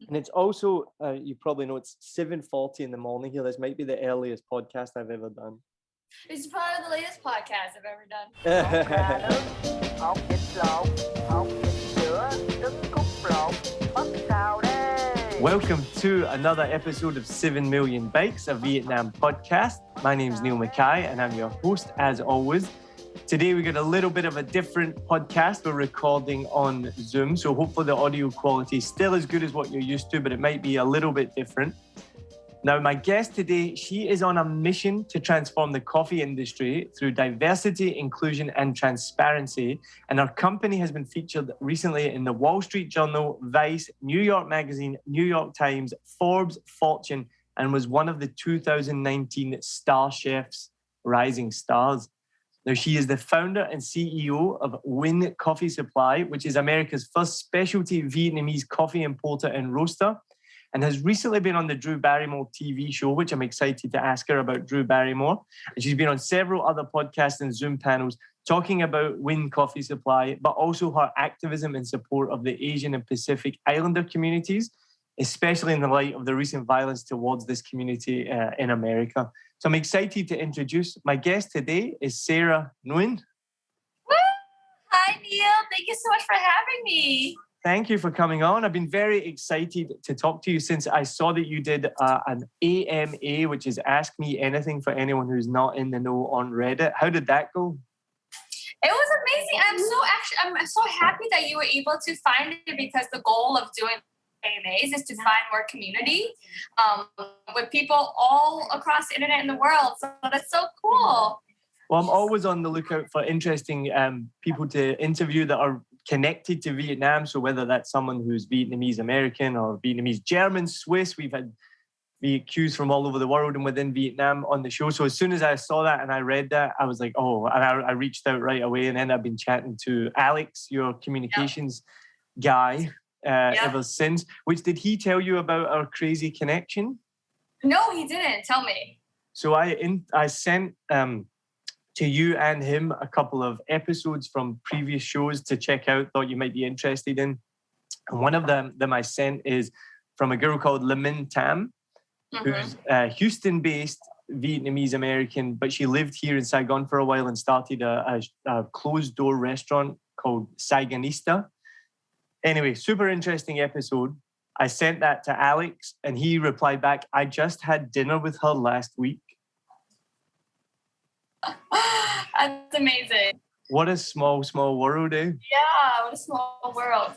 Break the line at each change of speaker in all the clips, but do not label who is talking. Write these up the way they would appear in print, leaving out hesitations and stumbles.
And it's also, you probably know, it's 7:40 in the morning here. This might be the earliest podcast I've ever done.
This is probably the latest podcast I've ever done.
Hột vịt lộn, hột vịt sữa, trứng cút lộn, ớt xào đây.
Welcome to another episode of 7 Million Bikes, a Vietnam podcast. My name's Neil Mackay and I'm your host as always. Today we got a little bit of a different podcast. We're recording on Zoom, so hopefully the audio quality is still as good as what you're used to, but it might be a little bit different. Now, my guest today, she is on a mission to transform the coffee industry through diversity, inclusion, and transparency. And her company has been featured recently in the Wall Street Journal, Vice, New York Magazine, New York Times, Forbes, Fortune, and was one of the 2019 Star Chefs Rising Stars. Now, she is the founder and CEO of Nguyen Coffee Supply, which is America's first specialty Vietnamese coffee importer and roaster, and has recently been on the Drew Barrymore TV show, which I'm excited to ask her about Drew Barrymore. And she's been on several other podcasts and Zoom panels talking about Nguyen Coffee Supply, but also her activism in support of the Asian and Pacific Islander communities, especially in the light of the recent violence towards this community in America. So I'm excited to introduce my guest today is Sahra Nguyen.
Woo! Hi, Neil. Thank you so much for having me.
Thank you for coming on. I've been very excited to talk to you since I saw that you did an AMA, which is Ask Me Anything for anyone who's not in the know on Reddit. How did that go?
It was amazing. I'm so happy that you were able to find it, because the goal of doing AMAs is to find more community with people all across the internet in the world. So that's so cool.
Well, I'm always on the lookout for interesting people to interview that are connected to Vietnam. So whether that's someone who's Vietnamese American or Vietnamese German, Swiss, we've had VQs from all over the world and within Vietnam on the show. So as soon as I saw that and I read that, I was like, oh, and I reached out right away. And then I've been chatting to Alex, your communications guy, ever since. Which, did he tell you about our crazy connection?
No, he didn't. Tell me.
So I sent to you and him a couple of episodes from previous shows to check out, thought you might be interested in. And one of them I sent is from a girl called Minh Tam, who's Houston-based Vietnamese American, but she lived here in Saigon for a while and started a closed-door restaurant called Saigonista. Anyway, super interesting episode. I sent that to Alex and he replied back, I just had dinner with her last week.
That's amazing.
What a small world, eh?
Yeah, what a small world.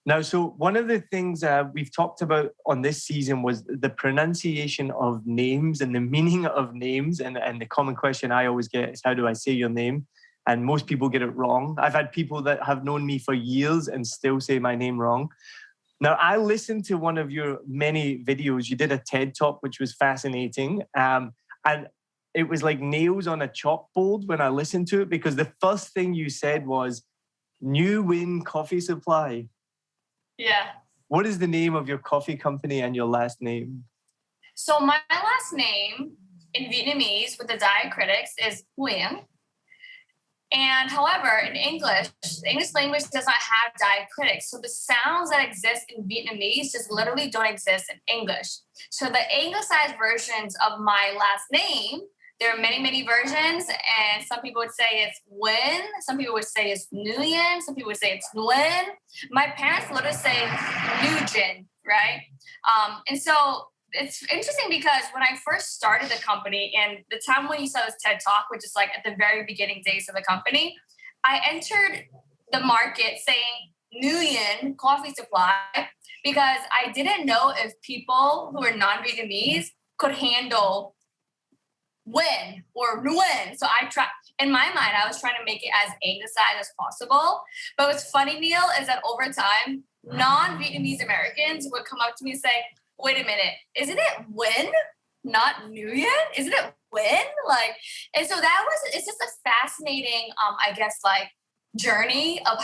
Now, so one of the things we've talked about on this season was the pronunciation of names and the meaning of names. And the common question I always get is, how do I say your name? And most people get it wrong. I've had people that have known me for years and still say my name wrong. Now, I listened to one of your many videos. You did a TED Talk, which was fascinating. And it was like nails on a chalkboard when I listened to it, because the first thing you said was Nguyen Coffee Supply.
Yeah.
What is the name of your coffee company and your last name?
So my last name in Vietnamese with the diacritics is Nguyen. And however, in English, the English language does not have diacritics. So the sounds that exist in Vietnamese just literally don't exist in English. So the anglicized versions of my last name, there are many, many versions. And some people would say it's Nguyen. Some people would say it's Nguyen. Some people would say it's Nguyen. My parents literally say Nguyen, right? And so it's interesting because when I first started the company, and the time when you saw this TED Talk, which is like at the very beginning days of the company, I entered the market saying Nguyen Coffee Supply because I didn't know if people who were non-Vietnamese could handle Nguyen or Nguyen. So in my mind, I was trying to make it as anglicized as possible. But what's funny, Neil, is that over time, non-Vietnamese Americans would come up to me and say, wait a minute, isn't it Nguyen, not Nguyen? Isn't it Nguyen? And so it's just a fascinating, journey of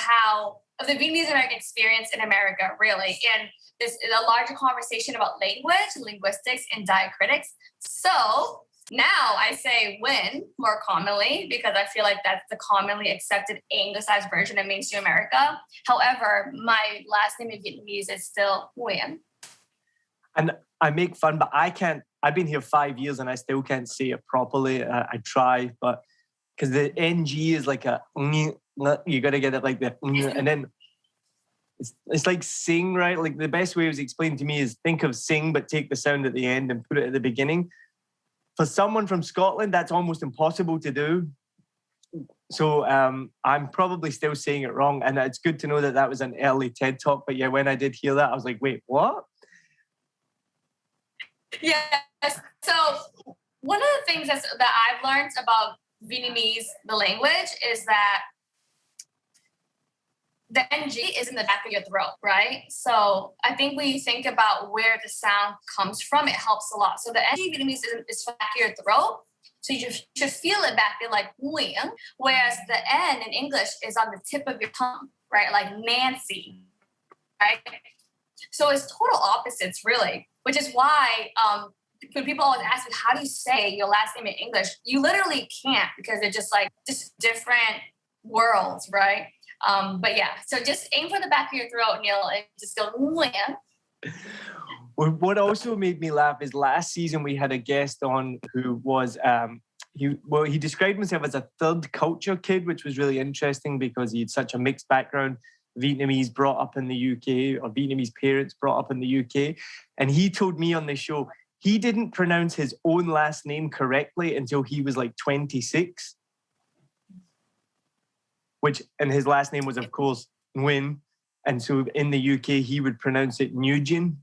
the Vietnamese American experience in America, really. And this is a larger conversation about language, linguistics, and diacritics. So now I say Nguyen more commonly because I feel like that's the commonly accepted anglicized version of mainstream America. However, my last name in Vietnamese is still Nguyen.
And I make fun, but I can't. I've been here 5 years and I still can't say it properly. I try, but because the ng is like a you got to get it like the and then it's like sing, right? Like the best way it was explained to me is think of sing, but take the sound at the end and put it at the beginning. For someone from Scotland, that's almost impossible to do. So I'm probably still saying it wrong. And it's good to know that that was an early TED Talk. But yeah, when I did hear that, I was like, wait, what?
Yes. So one of the things that I've learned about Vietnamese, the language, is that the ng is in the back of your throat, right? So I think when you think about where the sound comes from, it helps a lot. So the ng Vietnamese is back of your throat. So you should feel it back there like Nguyen, whereas the N in English is on the tip of your tongue, right? Like Nancy, right? So it's total opposites, really, which is why when people always ask me, how do you say your last name in English? You literally can't because they're just different worlds, right? But yeah, so just aim for the back of your throat, Neil, and just go, Nguyen.
What also made me laugh is last season we had a guest on who was he described himself as a third culture kid, which was really interesting because he had such a mixed background. Vietnamese brought up in the UK, or Vietnamese parents brought up in the UK. And he told me on the show, he didn't pronounce his own last name correctly until he was like 26. And his last name was, of course, Nguyen. And so in the UK, he would pronounce it Nugent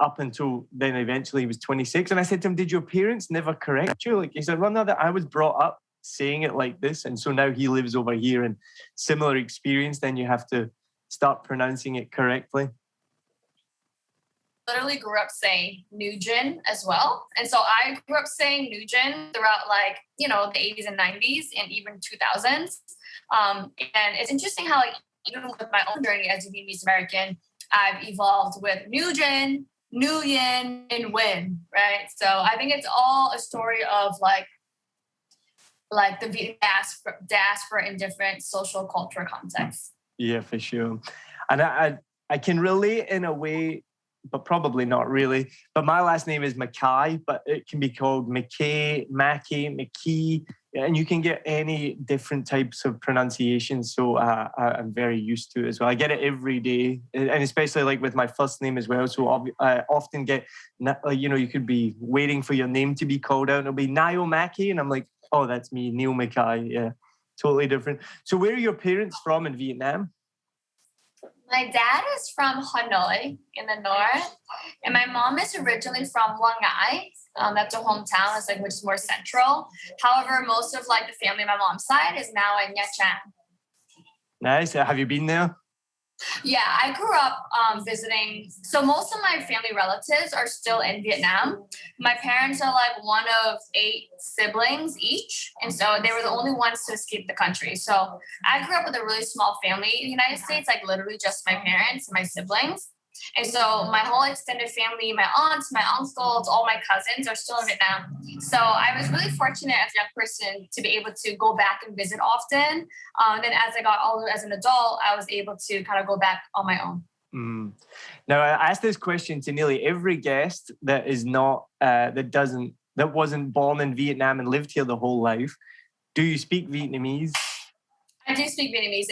up until then eventually he was 26. And I said to him, did your parents never correct you? Like he said, well, no, that I was brought up saying it like this. And so now he lives over here and similar experience, then you have to start pronouncing it correctly.
Literally grew up saying Nugent as well. And so I grew up saying Nugent throughout the 80s and 90s and even 2000s. And it's interesting how even with my own journey as a Vietnamese American, I've evolved with Nugent, Nguyen, and Nguyen, right? So I think it's all a story of like the diaspora in different social cultural contexts.
Yeah, for sure. And I can relate in a way, but probably not really. But my last name is Mackay, but it can be called McKay, Mackie, McKee, and you can get any different types of pronunciation. So I'm very used to it as well. I get it every day, and especially like with my first name as well. So I often get, you could be waiting for your name to be called out, and it'll be Niall Mackey, and I'm like, oh, that's me, Neil Mackay. Yeah, totally different. So where are your parents from in Vietnam?
My dad is from Hanoi in the north, and my mom is originally from Quang Ngai. That's her hometown, which is more central. However, most of the family on my mom's side is now in Nha Trang.
Nice. Have you been there?
Yeah, I grew up visiting. So most of my family relatives are still in Vietnam. My parents are one of 8 siblings each. And so they were the only ones to escape the country. So I grew up with a really small family in the United States, literally just my parents and my siblings. And so my whole extended family, my aunts, my uncles, all my cousins are still in Vietnam. So I was really fortunate as a young person to be able to go back and visit often. Then as I got older as an adult, I was able to kind of go back on my own.
Mm. Now, I ask this question to nearly every guest that is not, that wasn't born in Vietnam and lived here the whole life. Do you speak Vietnamese?
I do speak Vietnamese.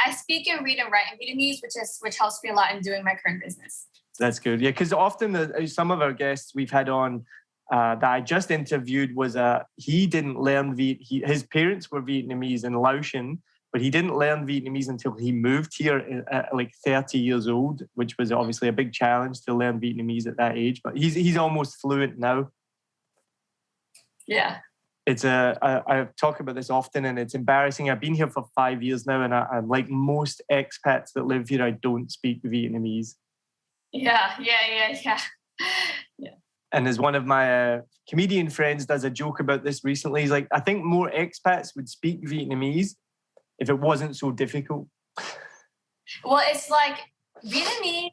I speak and read and write in Vietnamese, which helps me a lot in doing my current business. That's
good. Yeah, because often some of our guests we've had on that I just interviewed was he didn't learn his parents were Vietnamese and Laotian, but he didn't learn Vietnamese until he moved here at 30 years old, which was obviously a big challenge to learn Vietnamese at that age. But he's almost fluent now.
Yeah.
I talk about this often and it's embarrassing. I've been here for 5 years now and I'm like most expats that live here, I don't speak Vietnamese.
Yeah.
And as one of my comedian friends does a joke about this recently, he's like, I think more expats would speak Vietnamese if it wasn't so difficult.
Well, it's Vietnamese,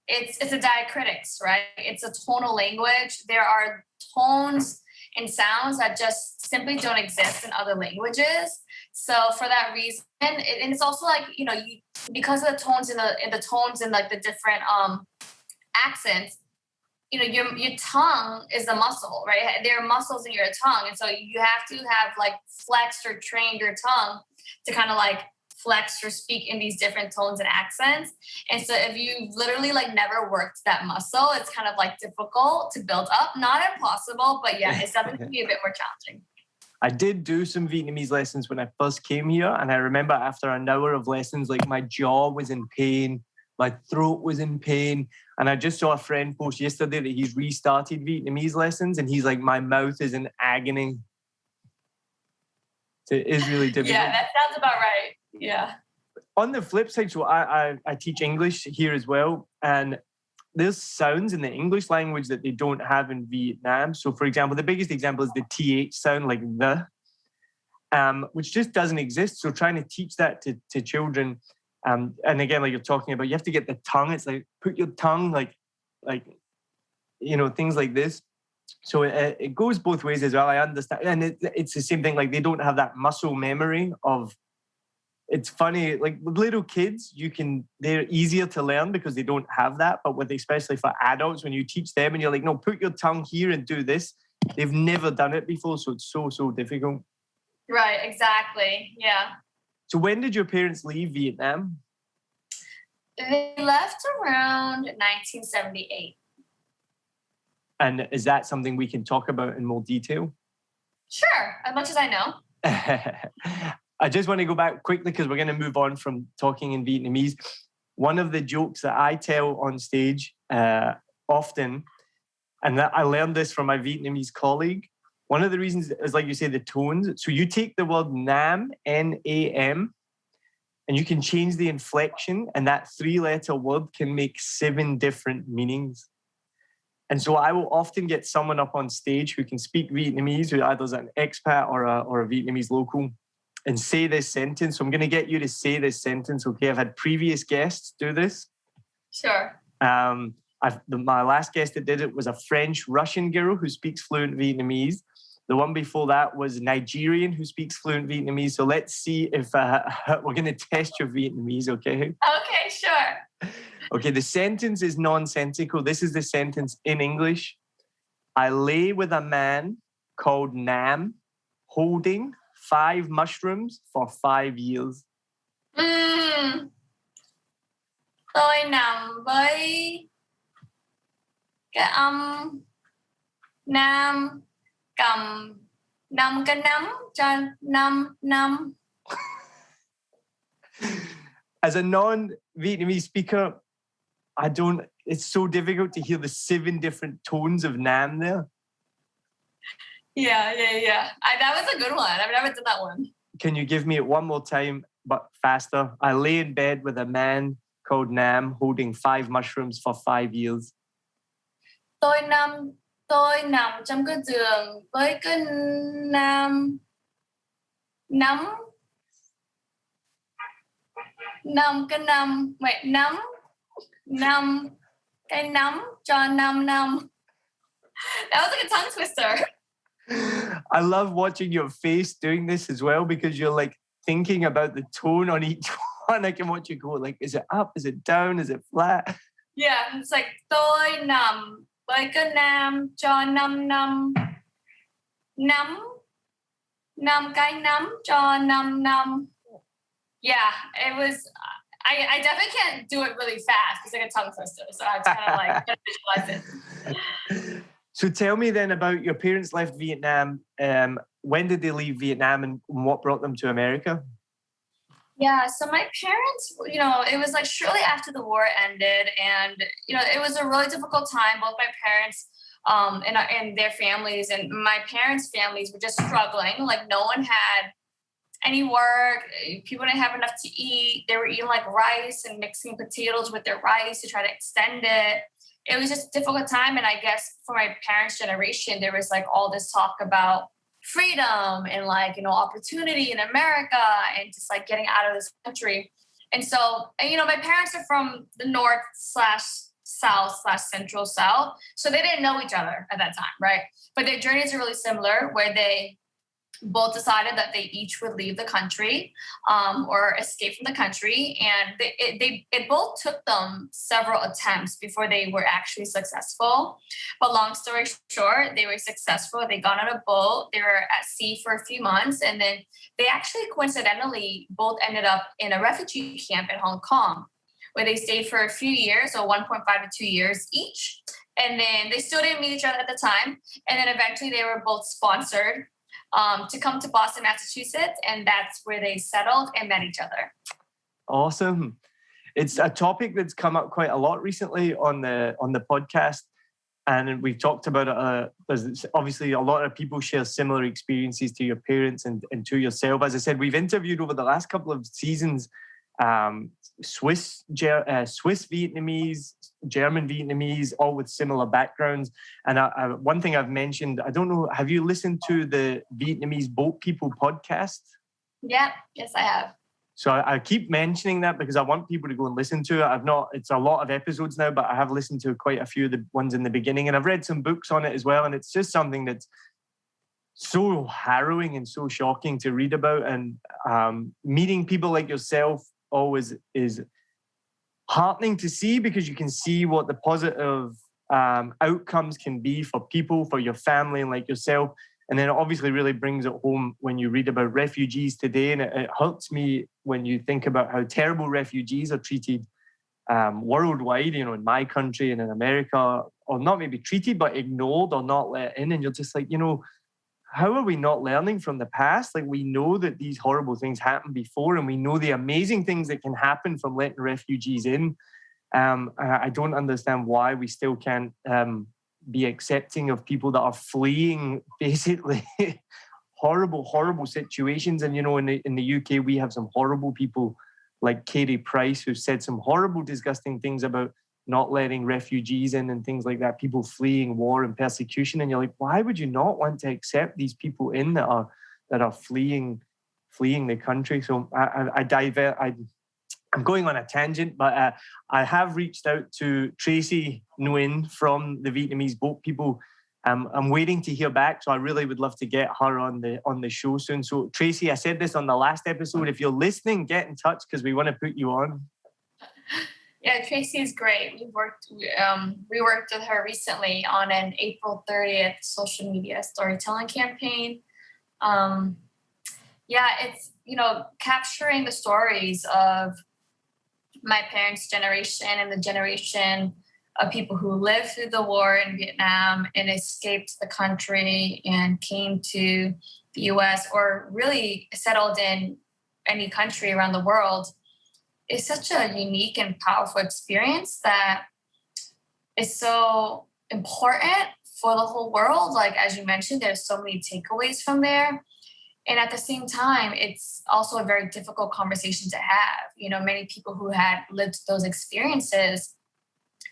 it's a diacritics, right? It's a tonal language. There are tones and sounds that just simply don't exist in other languages. So for that reason, and it's also because of the tones and the different accents, your tongue is a muscle, right? There are muscles in your tongue. And so you have to have like flexed or trained your tongue to kind of like flex or speak in these different tones and accents. And so if you literally like never worked that muscle, it's kind of like difficult to build up. Not impossible, but yeah, it's definitely be a bit more challenging.
I did do some Vietnamese lessons when I first came here. And I remember after an hour of lessons, like my jaw was in pain, my throat was in pain. And I just saw a friend post yesterday that he's restarted Vietnamese lessons. And he's like, my mouth is in agony. So it is really difficult.
Yeah, that sounds about right. Yeah.
On the flip side, so I teach English here as well. And there's sounds in the English language that they don't have in Vietnam. So, for example, the biggest example is the TH sound, like the, which just doesn't exist. So trying to teach that to children, and again, like you're talking about, you have to get the tongue. It's like, put your tongue, like things like this. So it goes both ways as well. I understand. And it's the same thing. Like they don't have that muscle memory of, it's funny, like with little kids, they're easier to learn because they don't have that. But especially for adults, when you teach them and you're like, no, put your tongue here and do this, they've never done it before. So it's so difficult.
Right, exactly. Yeah.
So when did your parents leave Vietnam?
They left around 1978.
And is that something we can talk about in more detail?
Sure, as much as I know.
I just want to go back quickly because we're going to move on from talking in Vietnamese. One of the jokes that I tell on stage often, and that I learned this from my Vietnamese colleague, one of the reasons is, like you say, the tones. So you take the word Nam, N-A-M, and you can change the inflection, and that 3-letter word can make 7 different meanings. And so I will often get someone up on stage who can speak Vietnamese, who either is an expat or a Vietnamese local, and say this sentence. So I'm going to get you to say this sentence, okay? I've had previous guests do this.
Sure.
My last guest that did it was a French-Russian girl who speaks fluent Vietnamese. The one before that was Nigerian who speaks fluent Vietnamese. So let's see if we're going to test your Vietnamese, okay?
Okay, sure.
Okay, the sentence is nonsensical. This is the sentence in English. I lay with a man called Nam, holding 5 mushrooms for 5 years.
Tôi nằm với cái ông Nam cầm 5 cái nấm cho 5 năm.
As a non-Vietnamese speaker, it's so difficult to hear the 7 different tones of Nam there.
Yeah. That was a good one. I've never done that one.
Can you give me it one more time, but faster? I lay in bed with a man called Nam, holding 5 mushrooms for 5 years.
Tôi nằm trong cái giường với cái nấm cái nấm cho 5 năm. That was like a tongue twister.
I love watching your face doing this as well because you're like thinking about the tone on each one. I can watch you go like, is it up? Is it down? Is it flat?
Yeah, it's like tôi nằm với cái nam cho 5 năm. Năm cái nấm cho 5 năm. Yeah, it was. I definitely can't do it really fast. It's like a tongue twister, so I was kind of like visualize it.
So tell me then about your parents left Vietnam. When did they leave Vietnam and what brought them to America?
Yeah, so my parents, it was like shortly after the war ended, and it was a really difficult time. Both my parents and their families, and my parents' families were just struggling. Like no one had any work. People didn't have enough to eat. They were eating like rice and mixing potatoes with their rice to try to extend it. It was just a difficult time. And I guess for my parents' generation, there was like all this talk about freedom and like, opportunity in America and just like getting out of this country. And so, my parents are from the North/South/Central South. So they didn't know each other at that time, right? But their journeys are really similar where they both decided that they each would leave the country or escape from the country. And it both took them several attempts before they were actually successful. But long story short, they were successful. They got on a boat. They were at sea for a few months. And then they actually coincidentally both ended up in a refugee camp in Hong Kong, where they stayed for a few years, so 1.5 to 2 years each. And then they still didn't meet each other at the time. And then eventually they were both sponsored to come to Boston, Massachusetts. And that's where they settled and met each other.
Awesome. It's a topic that's come up quite a lot recently on the podcast. And we've talked about it. There's obviously a lot of people share similar experiences to your parents and to yourself. As I said, we've interviewed over the last couple of seasons Swiss Vietnamese, German Vietnamese, all with similar backgrounds. And one thing I've mentioned, I don't know, have you listened to the Vietnamese Boat People podcast?
Yeah, yes, I have.
So I keep mentioning that because I want people to go and listen to it. It's a lot of episodes now, but I have listened to quite a few of the ones in the beginning, and I've read some books on it as well. And it's just something that's so harrowing and so shocking to read about. And meeting people like yourself always is heartening to see, because you can see what the positive outcomes can be for people, for your family, and like yourself. And then it obviously really brings it home when you read about refugees today. And it hurts me when you think about how terrible refugees are treated worldwide, in my country and in America, or not maybe treated, but ignored or not let in. And you're just like, how are we not learning from the past? Like, we know that these horrible things happened before, and we know the amazing things that can happen from letting refugees in. I don't understand why we still can't be accepting of people that are fleeing basically horrible situations. And, in the UK, we have some horrible people like Katie Price, who said some horrible, disgusting things about not letting refugees in and things like that, people fleeing war and persecution. And you're like, why would you not want to accept these people in that are fleeing the country? So I'm going on a tangent, but I have reached out to Sahra Nguyen from the Vietnamese Boat People. I'm waiting to hear back, so I really would love to get her on the show soon. So Tracy, I said this on the last episode. If you're listening, get in touch because we want to put you on.
Yeah, Tracy is great. We worked with her recently on an April 30th social media storytelling campaign. It's capturing the stories of my parents' generation and the generation of people who lived through the war in Vietnam and escaped the country and came to the US, or really settled in any country around the world. Is such a unique and powerful experience that is so important for the whole world. Like, as you mentioned, there's so many takeaways from there. And at the same time, it's also a very difficult conversation to have. Many people who had lived those experiences,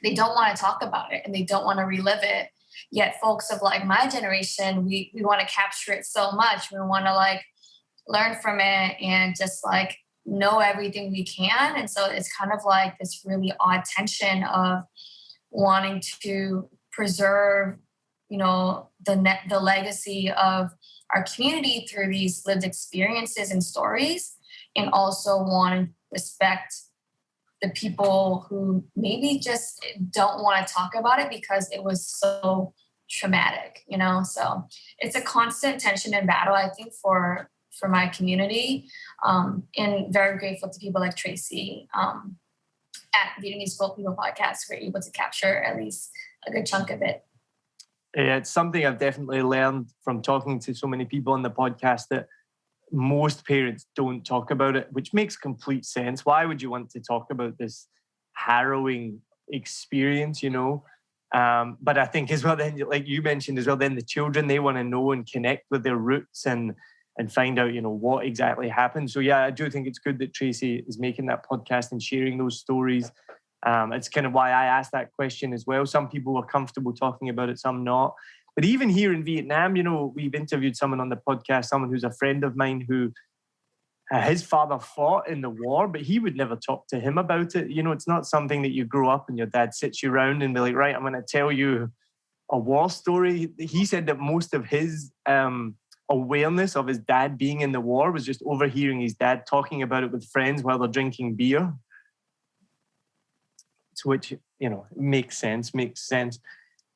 they don't want to talk about it and they don't want to relive it. Yet folks of like my generation, we want to capture it so much. We want to learn from it and just know everything we can. And so it's kind of like this really odd tension of wanting to preserve, the legacy of our community through these lived experiences and stories, and also wanting to respect the people who maybe just don't want to talk about it because it was so traumatic, So it's a constant tension and battle, I think, for my community, and very grateful to people like Tracy at Vietnamese Boat People podcast who are able to capture at least a good chunk of it.
Yeah, it's something I've definitely learned from talking to so many people on the podcast, that most parents don't talk about it, which makes complete sense. Why would you want to talk about this harrowing experience, But I think as well, then, like you mentioned as well, then the children, they want to know and connect with their roots and find out, what exactly happened. So yeah, I do think it's good that Tracy is making that podcast and sharing those stories. It's kind of why I asked that question as well. Some people are comfortable talking about it, some not. But even here in Vietnam, we've interviewed someone on the podcast, someone who's a friend of mine who his father fought in the war, but he would never talk to him about it. It's not something that you grow up and your dad sits you around and be like, right, I'm going to tell you a war story. He said that most of his awareness of his dad being in the war was just overhearing his dad talking about it with friends while they're drinking beer. To which, makes sense.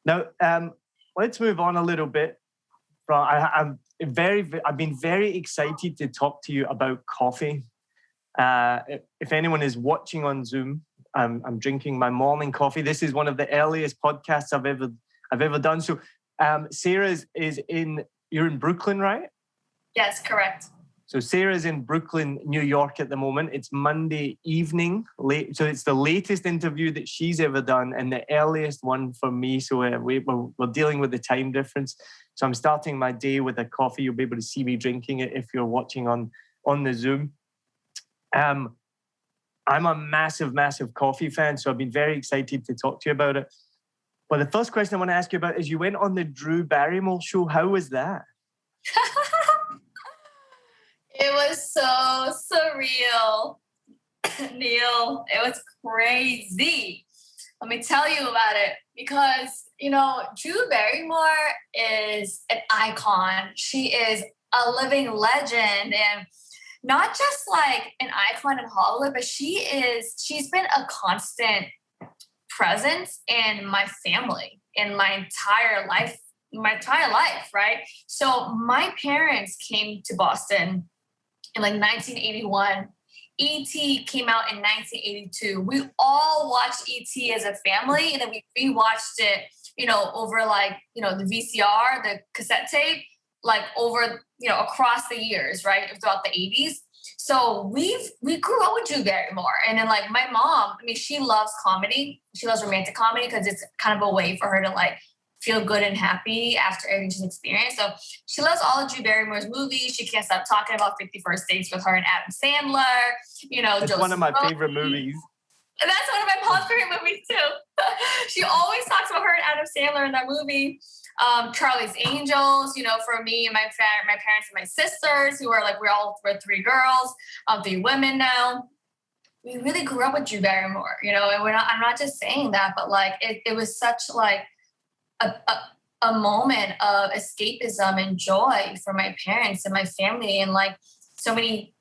Now, let's move on a little bit. I've been very excited to talk to you about coffee. If anyone is watching on Zoom, I'm drinking my morning coffee. This is one of the earliest podcasts I've ever done. So, Sarah you're in Brooklyn, right?
Yes, correct.
So Sarah's in Brooklyn, New York at the moment. It's Monday evening, late. So it's the latest interview that she's ever done and the earliest one for me. So we're dealing with the time difference. So I'm starting my day with a coffee. You'll be able to see me drinking it if you're watching on the Zoom. I'm a massive, massive coffee fan. So I've been very excited to talk to you about it. But the first question I want to ask you about is you went on the Drew Barrymore show. How was that?
It was so surreal, Neil. It was crazy. Let me tell you about it because, Drew Barrymore is an icon. She is a living legend and not just like an icon in Hollywood, but she's been a constant presence in my family, in my entire life, right? So my parents came to Boston in like 1981. E.T. came out in 1982. We all watched E.T. as a family, and then we rewatched it, over the VCR, the cassette tape, like over, across the years, right, throughout the 80s. So we grew up with Drew Barrymore. And then like my mom, she loves comedy. She loves romantic comedy because it's kind of a way for her to like feel good and happy after everything she's experienced. So she loves all of Drew Barrymore's movies. She can't stop talking about 50 First Dates with her and Adam Sandler.
It's one of my favorite movies.
And that's one of my mom's favorite movies too. She always talks about her and Adam Sandler in that movie. Charlie's Angels, for me and my parents and my sisters, who are like, we're three girls, 3 women now. We really grew up with Drew Barrymore, and I'm not just saying that, but like it was such like a moment of escapism and joy for my parents and my family, and like so many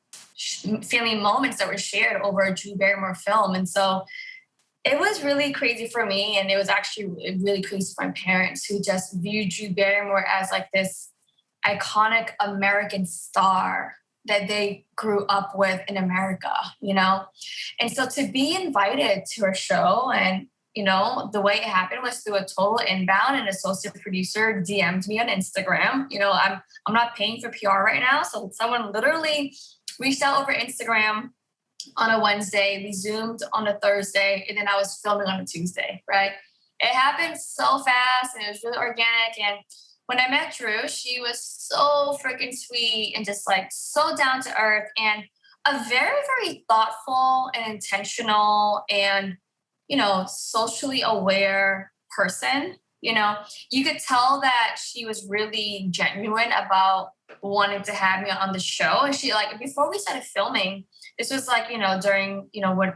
family moments that were shared over a Drew Barrymore film. And so it was really crazy for me, and it was actually really crazy for my parents, who just viewed Drew Barrymore as like this iconic American star that they grew up with in America, And so to be invited to her show, and the way it happened was through a total inbound. An associate producer DM'd me on Instagram. I'm not paying for PR right now, so someone literally reached out over Instagram on a Wednesday. We Zoomed on a Thursday, and then I was filming on a Tuesday, right? It happened so fast, and it was really organic. And when I met Drew, she was so freaking sweet and just like so down to earth, and a very, very thoughtful and intentional and, socially aware person. You could tell that she was really genuine about wanting to have me on the show. And she like, before we started filming, this was like, during, when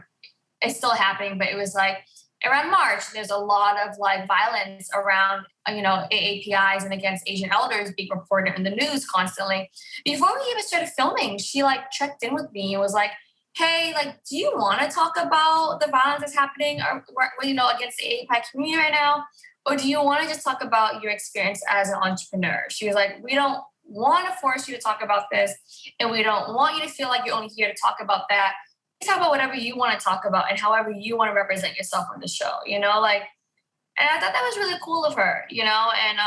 it's still happening, but it was like around March, there's a lot of like violence around, AAPIs and against Asian elders being reported in the news constantly. Before we even started filming, she like checked in with me and was like, hey, like, do you want to talk about the violence that's happening against the AAPI community right now? Or do you want to just talk about your experience as an entrepreneur? She was like, we don't want to force you to talk about this, and we don't want you to feel like you're only here to talk about that. You talk about whatever you want to talk about and however you want to represent yourself on the show, and I thought that was really cool of her, and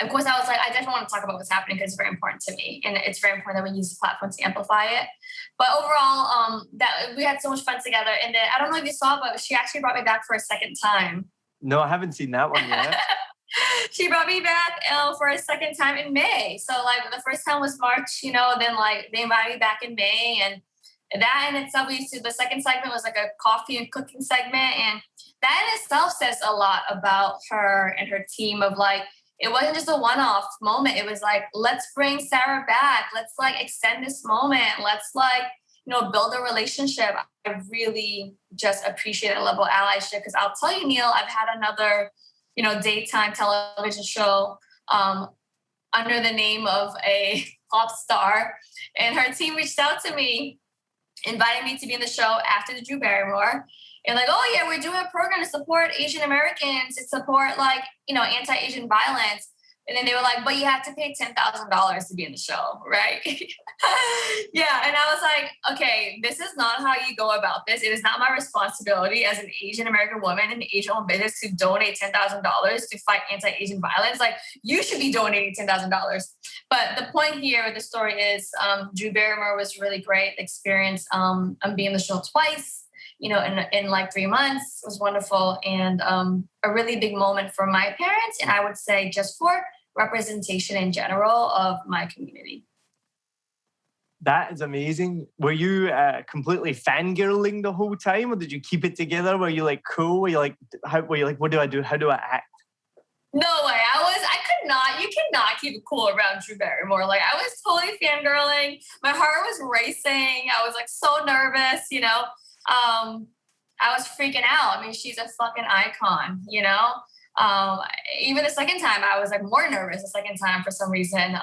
of course I was like, I definitely want to talk about what's happening because it's very important to me, and it's very important that we use the platform to amplify it. But overall, that we had so much fun together, and then, I don't know if you saw, but she actually brought me back for a second time.
No, I haven't seen that one yet.
She brought me back for a second time in May. So like the first time was March, then like they invited me back in May, and that in itself, the second segment was like a coffee and cooking segment. And that in itself says a lot about her and her team of like, it wasn't just a one-off moment. It was like, let's bring Sarah back. Let's like extend this moment. Let's like, build a relationship. I really just appreciate a level of allyship, because I'll tell you, Neil, I've had another, daytime television show under the name of a pop star. And her team reached out to me, invited me to be in the show after the Drew Barrymore. And like, oh yeah, we're doing a program to support Asian Americans, to support like, anti-Asian violence. And then they were like, but you have to pay $10,000 to be in the show, right? Yeah. And I was like, okay, this is not how you go about this. It is not my responsibility as an Asian American woman in the Asian business to donate $10,000 to fight anti-Asian violence. Like, you should be donating $10,000. But the point here with the story is Drew Barrymore was really great experience. I'm being in the show twice. In like 3 months. It was wonderful, and a really big moment for my parents, and I would say just for representation in general of my community.
That is amazing. Were you completely fangirling the whole time, or did you keep it together? Were you like cool? Were you like, what do I do? How do I act?
No way. You cannot keep it cool around Drew Barrymore. Like, I was totally fangirling. My heart was racing. I was like so nervous, I was freaking out. I mean, she's a fucking icon, even the second time I was like more nervous the second time for some reason.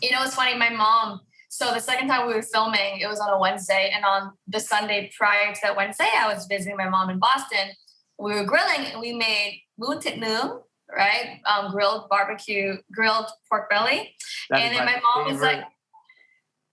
It's funny, my mom, so the second time we were filming, it was on a Wednesday, and on the Sunday prior to that Wednesday, I was visiting my mom in Boston. We were grilling and we made bún thịt nướng, right? Grilled pork belly. And then my mom was like,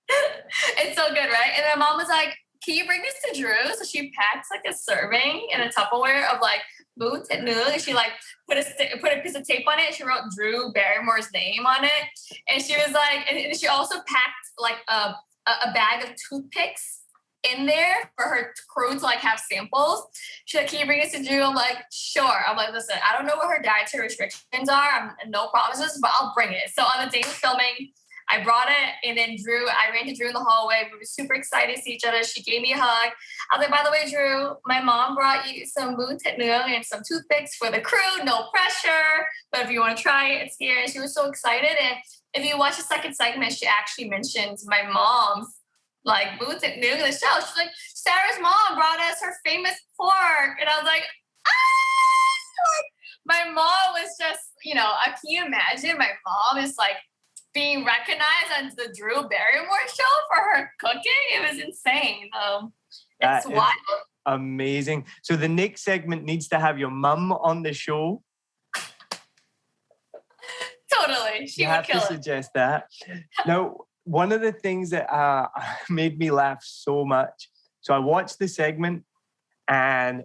it's so good, right? And my mom was like, can you bring this to Drew? So she packed like a serving in a Tupperware of like bún thịt nướng, and she like put a piece of tape on it. She wrote Drew Barrymore's name on it, and she was like, and she also packed like a bag of toothpicks in there for her crew to like have samples. She's like, can you bring this to Drew? I'm like, sure. I'm like, listen, I don't know what her dietary restrictions are. No promises, but I'll bring it. So on the day of filming, I brought it, and then I ran to Drew in the hallway. We were super excited to see each other. She gave me a hug. I was like, by the way, Drew, my mom brought you some bún thịt nướng and some toothpicks for the crew. No pressure, but if you want to try it, it's here. And she was so excited. And if you watch the second segment, she actually mentions my mom's like bún thịt nướng in the show. She's like, Sarah's mom brought us her famous pork. And I was like, my mom was just, can you imagine? My mom is like, being recognized on the Drew Barrymore show for her cooking. It was insane. It's wild.
Amazing. So the next segment needs to have your mum on the show.
Totally. She would kill it.
You have to suggest that. Now, one of the things that made me laugh so much, so I watched the segment, and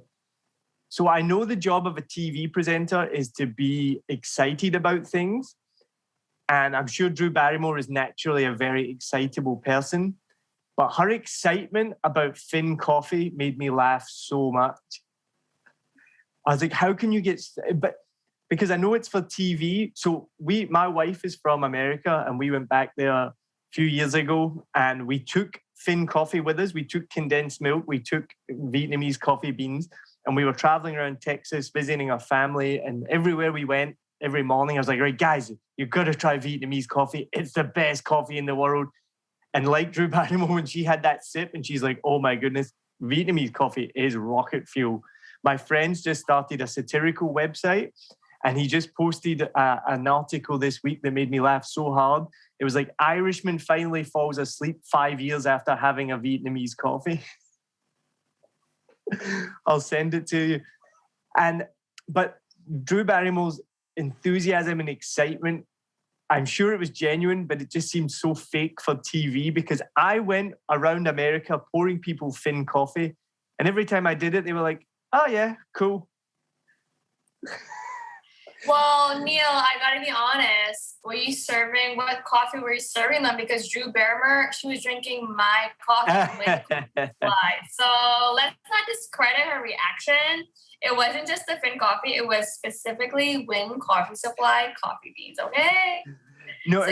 so I know the job of a TV presenter is to be excited about things. And I'm sure Drew Barrymore is naturally a very excitable person, but her excitement about Finn coffee made me laugh so much. I was like, how can you get, but because I know it's for TV. So my wife is from America, and we went back there a few years ago, and we took Finn coffee with us. We took condensed milk. We took Vietnamese coffee beans, and we were traveling around Texas, visiting our family, and everywhere we went, every morning, I was like, right, guys, you've got to try Vietnamese coffee. It's the best coffee in the world. And like Drew Barrymore, when she had that sip, and she's like, oh my goodness, Vietnamese coffee is rocket fuel. My friend's just started a satirical website, and he just posted an article this week that made me laugh so hard. It was like, Irishman finally falls asleep 5 years after having a Vietnamese coffee. I'll send it to you. But Drew Barrymore's enthusiasm and excitement, I'm sure it was genuine, but it just seemed so fake for TV, because I went around America pouring people Finn coffee, and every time I did it, they were like, oh yeah, cool.
Well, Neil, I gotta be honest. What coffee were you serving them? Because Drew Barrymore, she was drinking my coffee. So let's not discredit her reaction. It wasn't just the Finn coffee. It was specifically Win Coffee Supply coffee beans, okay?
No,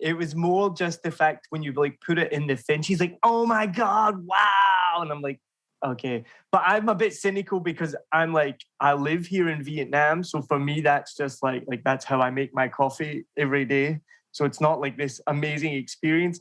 it was more just the fact when you like put it in the Finn, she's like, oh my God, wow. And I'm like, okay. But I'm a bit cynical because I'm like, I live here in Vietnam. So for me, that's just like that's how I make my coffee every day. So it's not like this amazing experience.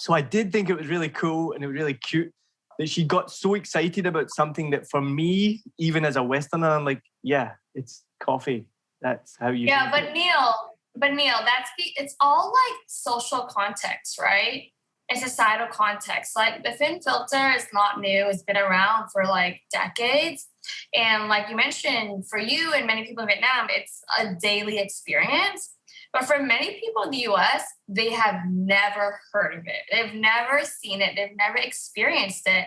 So I did think it was really cool, and it was really cute that she got so excited about something that for me, even as a Westerner, I'm like, yeah, it's coffee. That's how you.
Yeah, but Neil, But Neil, it's all like social context, right? And societal context. Like the thin filter is not new. It's been around for like decades. And like you mentioned, for you and many people in Vietnam, it's a daily experience. But for many people in the US, they have never heard of it. They've never seen it. They've never experienced it.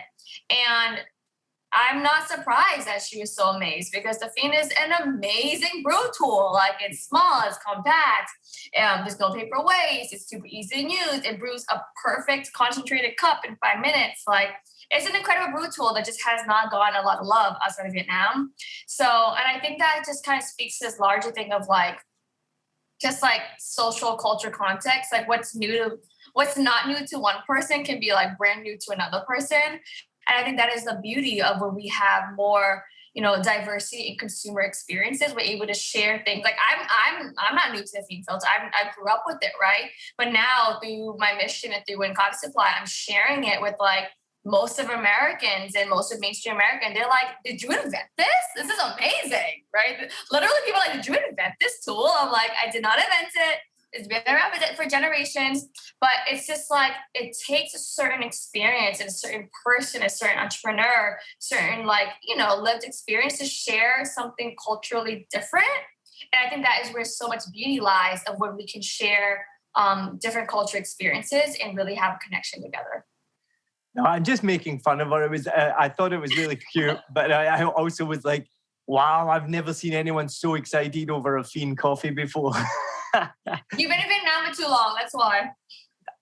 And I'm not surprised that she was so amazed because the Fiend is an amazing brew tool. Like it's small, it's compact, there's no paper waste, it's super easy to use. It brews a perfect concentrated cup in 5 minutes. Like it's an incredible brew tool that just has not gotten a lot of love outside of Vietnam. So, and I think that just kind of speaks to this larger thing of like, just like social culture context, like what's not new to one person can be like brand new to another person. And I think that is the beauty of when we have more, diversity in consumer experiences. We're able to share things. Like I'm not new to the Fiend filter. I grew up with it, right? But now through my mission and through Win Coffee Supply, I'm sharing it with like most of Americans and most of mainstream American. They're like, did you invent this? This is amazing, right? Literally people are like, did you invent this tool? I'm like, I did not invent it. It's been around for generations, but it's just like it takes a certain experience and a certain person, a certain entrepreneur, certain lived experience to share something culturally different. And I think that is where so much beauty lies of when we can share different culture experiences and really have a connection together.
No, I'm just making fun of her. It was I thought it was really cute, but I also was like, wow, I've never seen anyone so excited over a Fiend coffee before.
You've been in Vietnam for too long, that's why.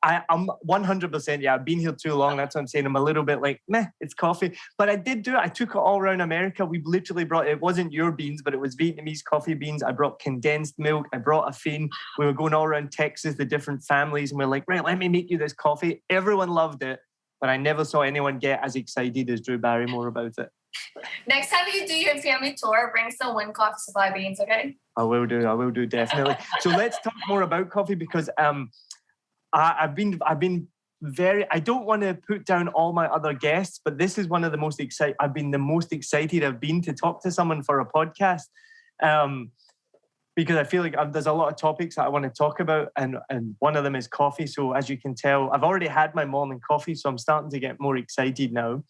I'm 100%, yeah, I've been here too long. That's what I'm saying. I'm a little bit like, meh, it's coffee. But I did do it. I took it all around America. We literally brought, it wasn't your beans, but it was Vietnamese coffee beans. I brought condensed milk. I brought a Fiend. We were going all around Texas, the different families. And we're like, right, let me make you this coffee. Everyone loved it. But I never saw anyone get as excited as Drew Barrymore about it.
Next time you do your family tour, bring some Win Coffee Supply beans, okay?
I will do, definitely. So let's talk more about coffee because I've been very, I don't want to put down all my other guests, but this is one of the most excited, I've been the most excited I've been to talk to someone for a podcast. Because I feel like there's a lot of topics that I want to talk about, and one of them is coffee. So as you can tell, I've already had my morning coffee, so I'm starting to get more excited now.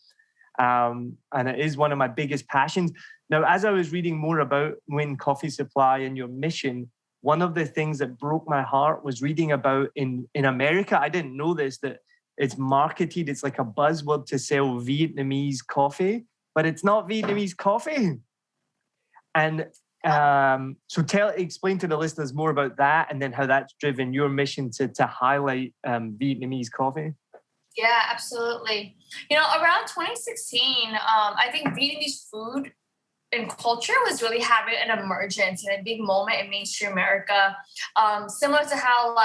And it is one of my biggest passions. Now, as I was reading more about Win Coffee Supply and your mission, one of the things that broke my heart was reading about in America. I didn't know this, that it's marketed, it's like a buzzword to sell Vietnamese coffee, but it's not Vietnamese coffee. And so explain to the listeners more about that and then how that's driven your mission to highlight Vietnamese coffee.
Yeah, absolutely. Around 2016, I think Vietnamese food and culture was really having an emergence and a big moment in mainstream America. Similar to how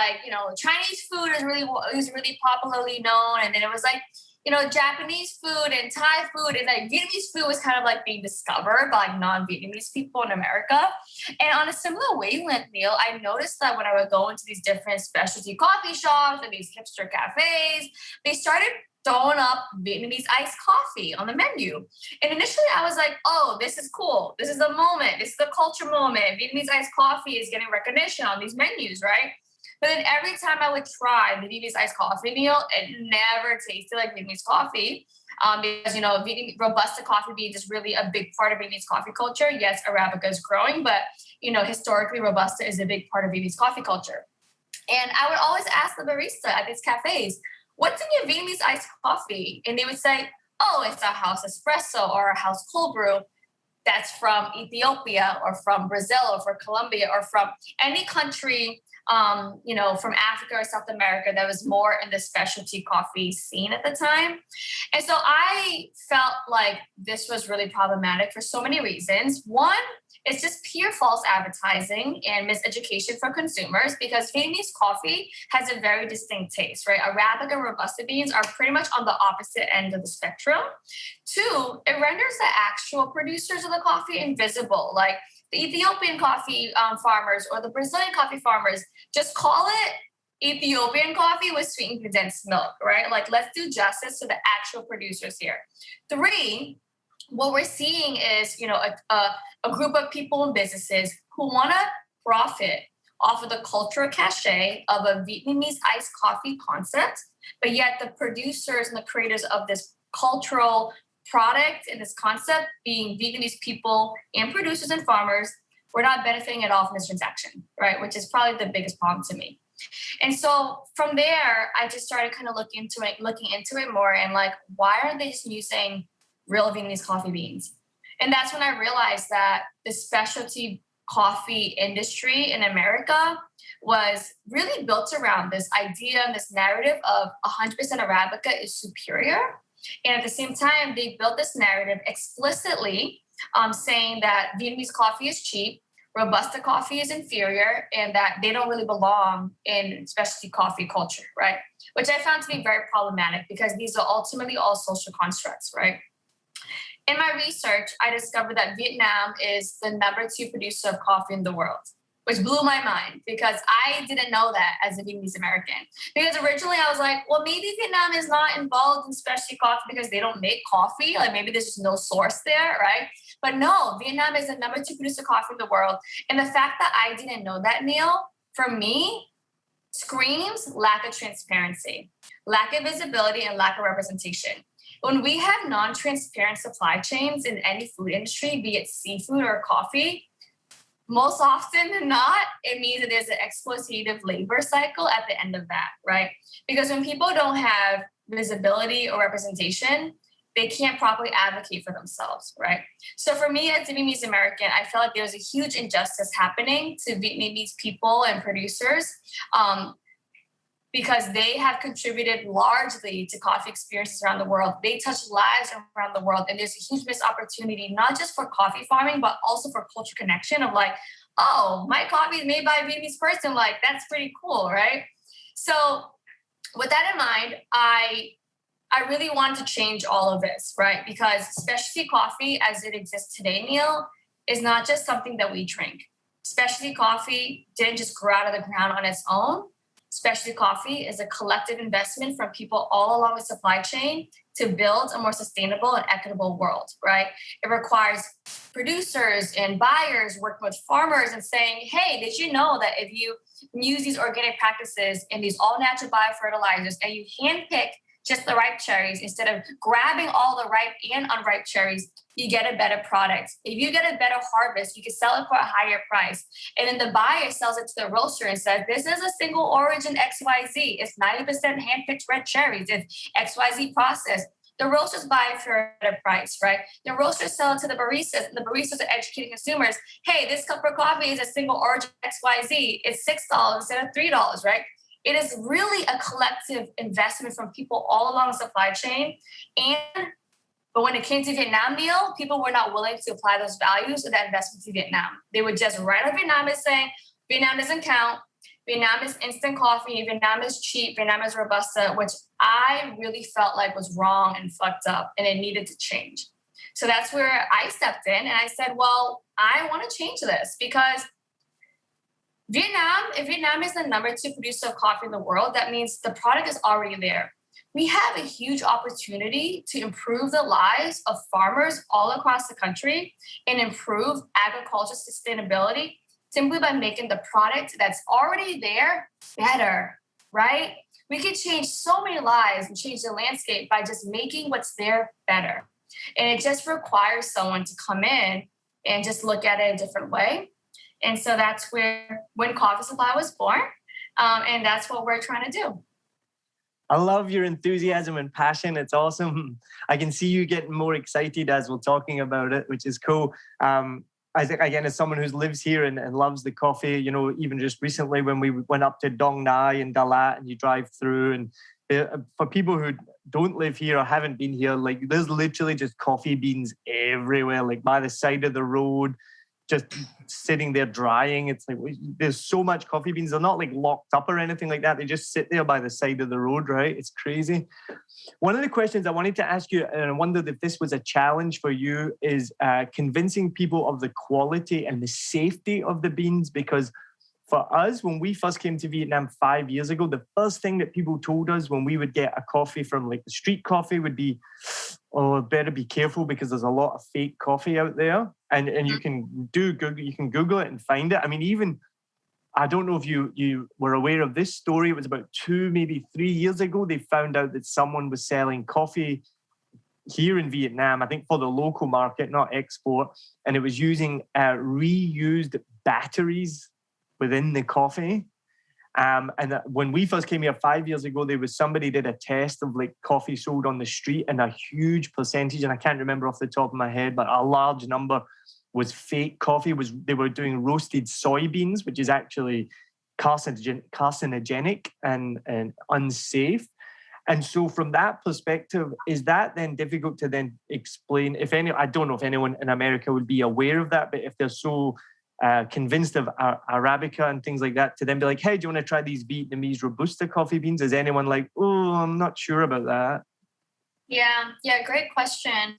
Chinese food is really popularly known, and then it was Japanese food and Thai food, and Vietnamese food was kind of being discovered by non-Vietnamese people in America. And on a similar wavelength, Neil, I noticed that when I would go into these different specialty coffee shops and these hipster cafes, they started throwing up Vietnamese iced coffee on the menu. And initially I was like, oh, this is cool. This is a moment. This is a culture moment. Vietnamese iced coffee is getting recognition on these menus, right? But then every time I would try the Vietnamese iced coffee meal, it never tasted like Vietnamese coffee. Because, Robusta coffee beans is really a big part of Vietnamese coffee culture. Yes, Arabica is growing, but, historically, Robusta is a big part of Vietnamese coffee culture. And I would always ask the barista at these cafes, what's in your Vietnamese iced coffee? And they would say, oh, it's a house espresso or a house cold brew. That's from Ethiopia or from Brazil or from Colombia or from any country from Africa or South America that was more in the specialty coffee scene at the time. And so I felt like this was really problematic for so many reasons. One, it's just pure false advertising and miseducation for consumers because Vietnamese coffee has a very distinct taste, right? Arabica and Robusta beans are pretty much on the opposite end of the spectrum. Two, it renders the actual producers of the coffee invisible, like the Ethiopian coffee farmers or the Brazilian coffee farmers. Just call it Ethiopian coffee with sweetened condensed milk, right? Let's do justice to the actual producers here. Three, what we're seeing is, a group of people and businesses who want to profit offer the cultural cachet of a Vietnamese iced coffee concept, but yet the producers and the creators of this cultural product and this concept, being Vietnamese people and producers and farmers, we're not benefiting at all from this transaction, right? Which is probably the biggest problem to me. And so from there, I just started kind of looking into it more, and like, why aren't they just using real Vietnamese coffee beans? And that's when I realized that the specialty coffee industry in America was really built around this idea and this narrative of 100% Arabica is superior. And at the same time, they built this narrative explicitly saying that Vietnamese coffee is cheap, Robusta coffee is inferior, and that they don't really belong in specialty coffee culture, right? Which I found to be very problematic because these are ultimately all social constructs, right? In my research, I discovered that Vietnam is the number 2 producer of coffee in the world, which blew my mind because I didn't know that as a Vietnamese American. Because originally I was like, well, maybe Vietnam is not involved in specialty coffee because they don't make coffee. Like maybe there's just no source there, right? But no, Vietnam is the number 2 producer of coffee in the world. And the fact that I didn't know that, Neil, for me, screams lack of transparency, lack of visibility, and lack of representation. When we have non-transparent supply chains in any food industry, be it seafood or coffee, most often than not, it means that there's an exploitative labor cycle at the end of that, right? Because when people don't have visibility or representation, they can't properly advocate for themselves, right? So for me as a Vietnamese American, I felt like there was a huge injustice happening to Vietnamese people and producers because they have contributed largely to coffee experiences around the world. They touch lives around the world. And there's a huge missed opportunity, not just for coffee farming, but also for culture connection of like, oh, my coffee is made by a Vietnamese person. Like, that's pretty cool, right? So with that in mind, I really wanted to change all of this, right? Because specialty coffee as it exists today, Neil, is not just something that we drink. Specialty coffee didn't just grow out of the ground on its own. Specialty coffee is a collective investment from people all along the supply chain to build a more sustainable and equitable world, right? It requires producers and buyers working with farmers and saying, hey, did you know that if you use these organic practices and these all-natural biofertilizers and you handpick just the ripe cherries instead of grabbing all the ripe and unripe cherries, you get a better product. If you get a better harvest, you can sell it for a higher price. And then the buyer sells it to the roaster and says, this is a single origin XYZ. It's 90% handpicked red cherries. It's XYZ process. The roasters buy it for a better price, right? The roasters sell it to the baristas, and the baristas are educating consumers. Hey, this cup of coffee is a single origin XYZ. It's $6 instead of $3, right? It is really a collective investment from people all along the supply chain. But when it came to Vietnam, Neil, people were not willing to apply those values of that investment to Vietnam. They would just write up Vietnam as saying, Vietnam doesn't count. Vietnam is instant coffee. Vietnam is cheap. Vietnam is Robusta, which I really felt like was wrong and fucked up, and it needed to change. So that's where I stepped in and I said, well, I want to change this because if Vietnam is the number 2 producer of coffee in the world, that means the product is already there. We have a huge opportunity to improve the lives of farmers all across the country and improve agriculture sustainability simply by making the product that's already there better, right? We can change so many lives and change the landscape by just making what's there better. And it just requires someone to come in and just look at it a different way. And so that's when Coffee Supply was born. And that's what we're trying to do.
I love your enthusiasm and passion. It's awesome. I can see you getting more excited as we're talking about it, which is cool. I think, again, as someone who lives here and loves the coffee, you know, even just recently when we went up to Dong Nai and Dalat and you drive through, and for people who don't live here or haven't been here, like there's literally just coffee beans everywhere, like by the side of the road, just sitting there drying. It's like there's so much coffee beans. They're not like locked up or anything like that. They just sit there by the side of the road, right? It's crazy. One of the questions I wanted to ask you, and I wondered if this was a challenge for you, is convincing people of the quality and the safety of the beans. Because for us, when we first came to Vietnam 5 years ago, the first thing that people told us when we would get a coffee from like the street coffee would be, oh, better be careful because there's a lot of fake coffee out there. And you can Google it and find it. I mean, even I don't know if you were aware of this story. It was about 2, maybe 3 years ago. They found out that someone was selling coffee here in Vietnam, I think for the local market, not export, and it was using reused batteries within the coffee. And when we first came here 5 years ago, there was somebody did a test of like coffee sold on the street, and a huge percentage, and I can't remember off the top of my head, but a large number was fake coffee. They were doing roasted soybeans, which is actually carcinogenic and unsafe. And so from that perspective, is that then difficult to then explain? I don't know if anyone in America would be aware of that, but if they're so convinced of Arabica and things like that, to then be like, hey, do you want to try these Vietnamese Robusta coffee beans? Is anyone like, oh, I'm not sure about that?
Yeah, great question.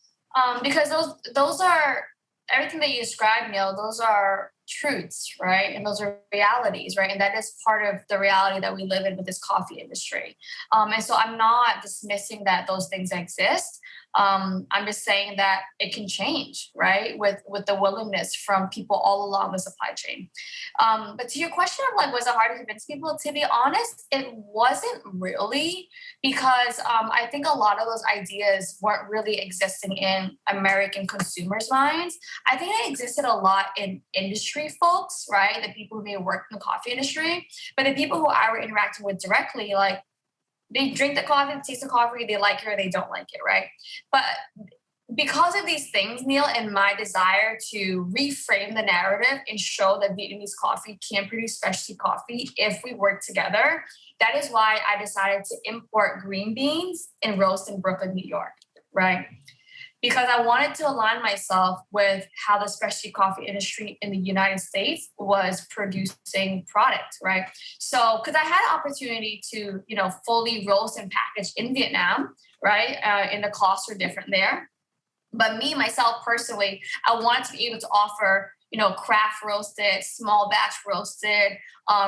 Because those are everything that you described, Neil, those are truths, right? And those are realities, right? And that is part of the reality that we live in with this coffee industry. And so I'm not dismissing that those things exist. I'm just saying that it can change, right? With the willingness from people all along the supply chain. But to your question of like, was it hard to convince people? To be honest, it wasn't really, because I think a lot of those ideas weren't really existing in American consumers' minds. I think it existed a lot in industry folks, right? The people who may work in the coffee industry, but the people who I were interacting with directly, like, they drink the coffee, they taste the coffee, they like it or they don't like it, right? But because of these things, Neil, and my desire to reframe the narrative and show that Vietnamese coffee can produce specialty coffee if we work together, that is why I decided to import green beans and roast in Brooklyn, New York, right? Because I wanted to align myself with how the specialty coffee industry in the United States was producing product, right? So, because I had an opportunity to, fully roast and package in Vietnam, right? And the costs are different there. But me, myself, personally, I wanted to be able to offer, craft roasted, small batch roasted,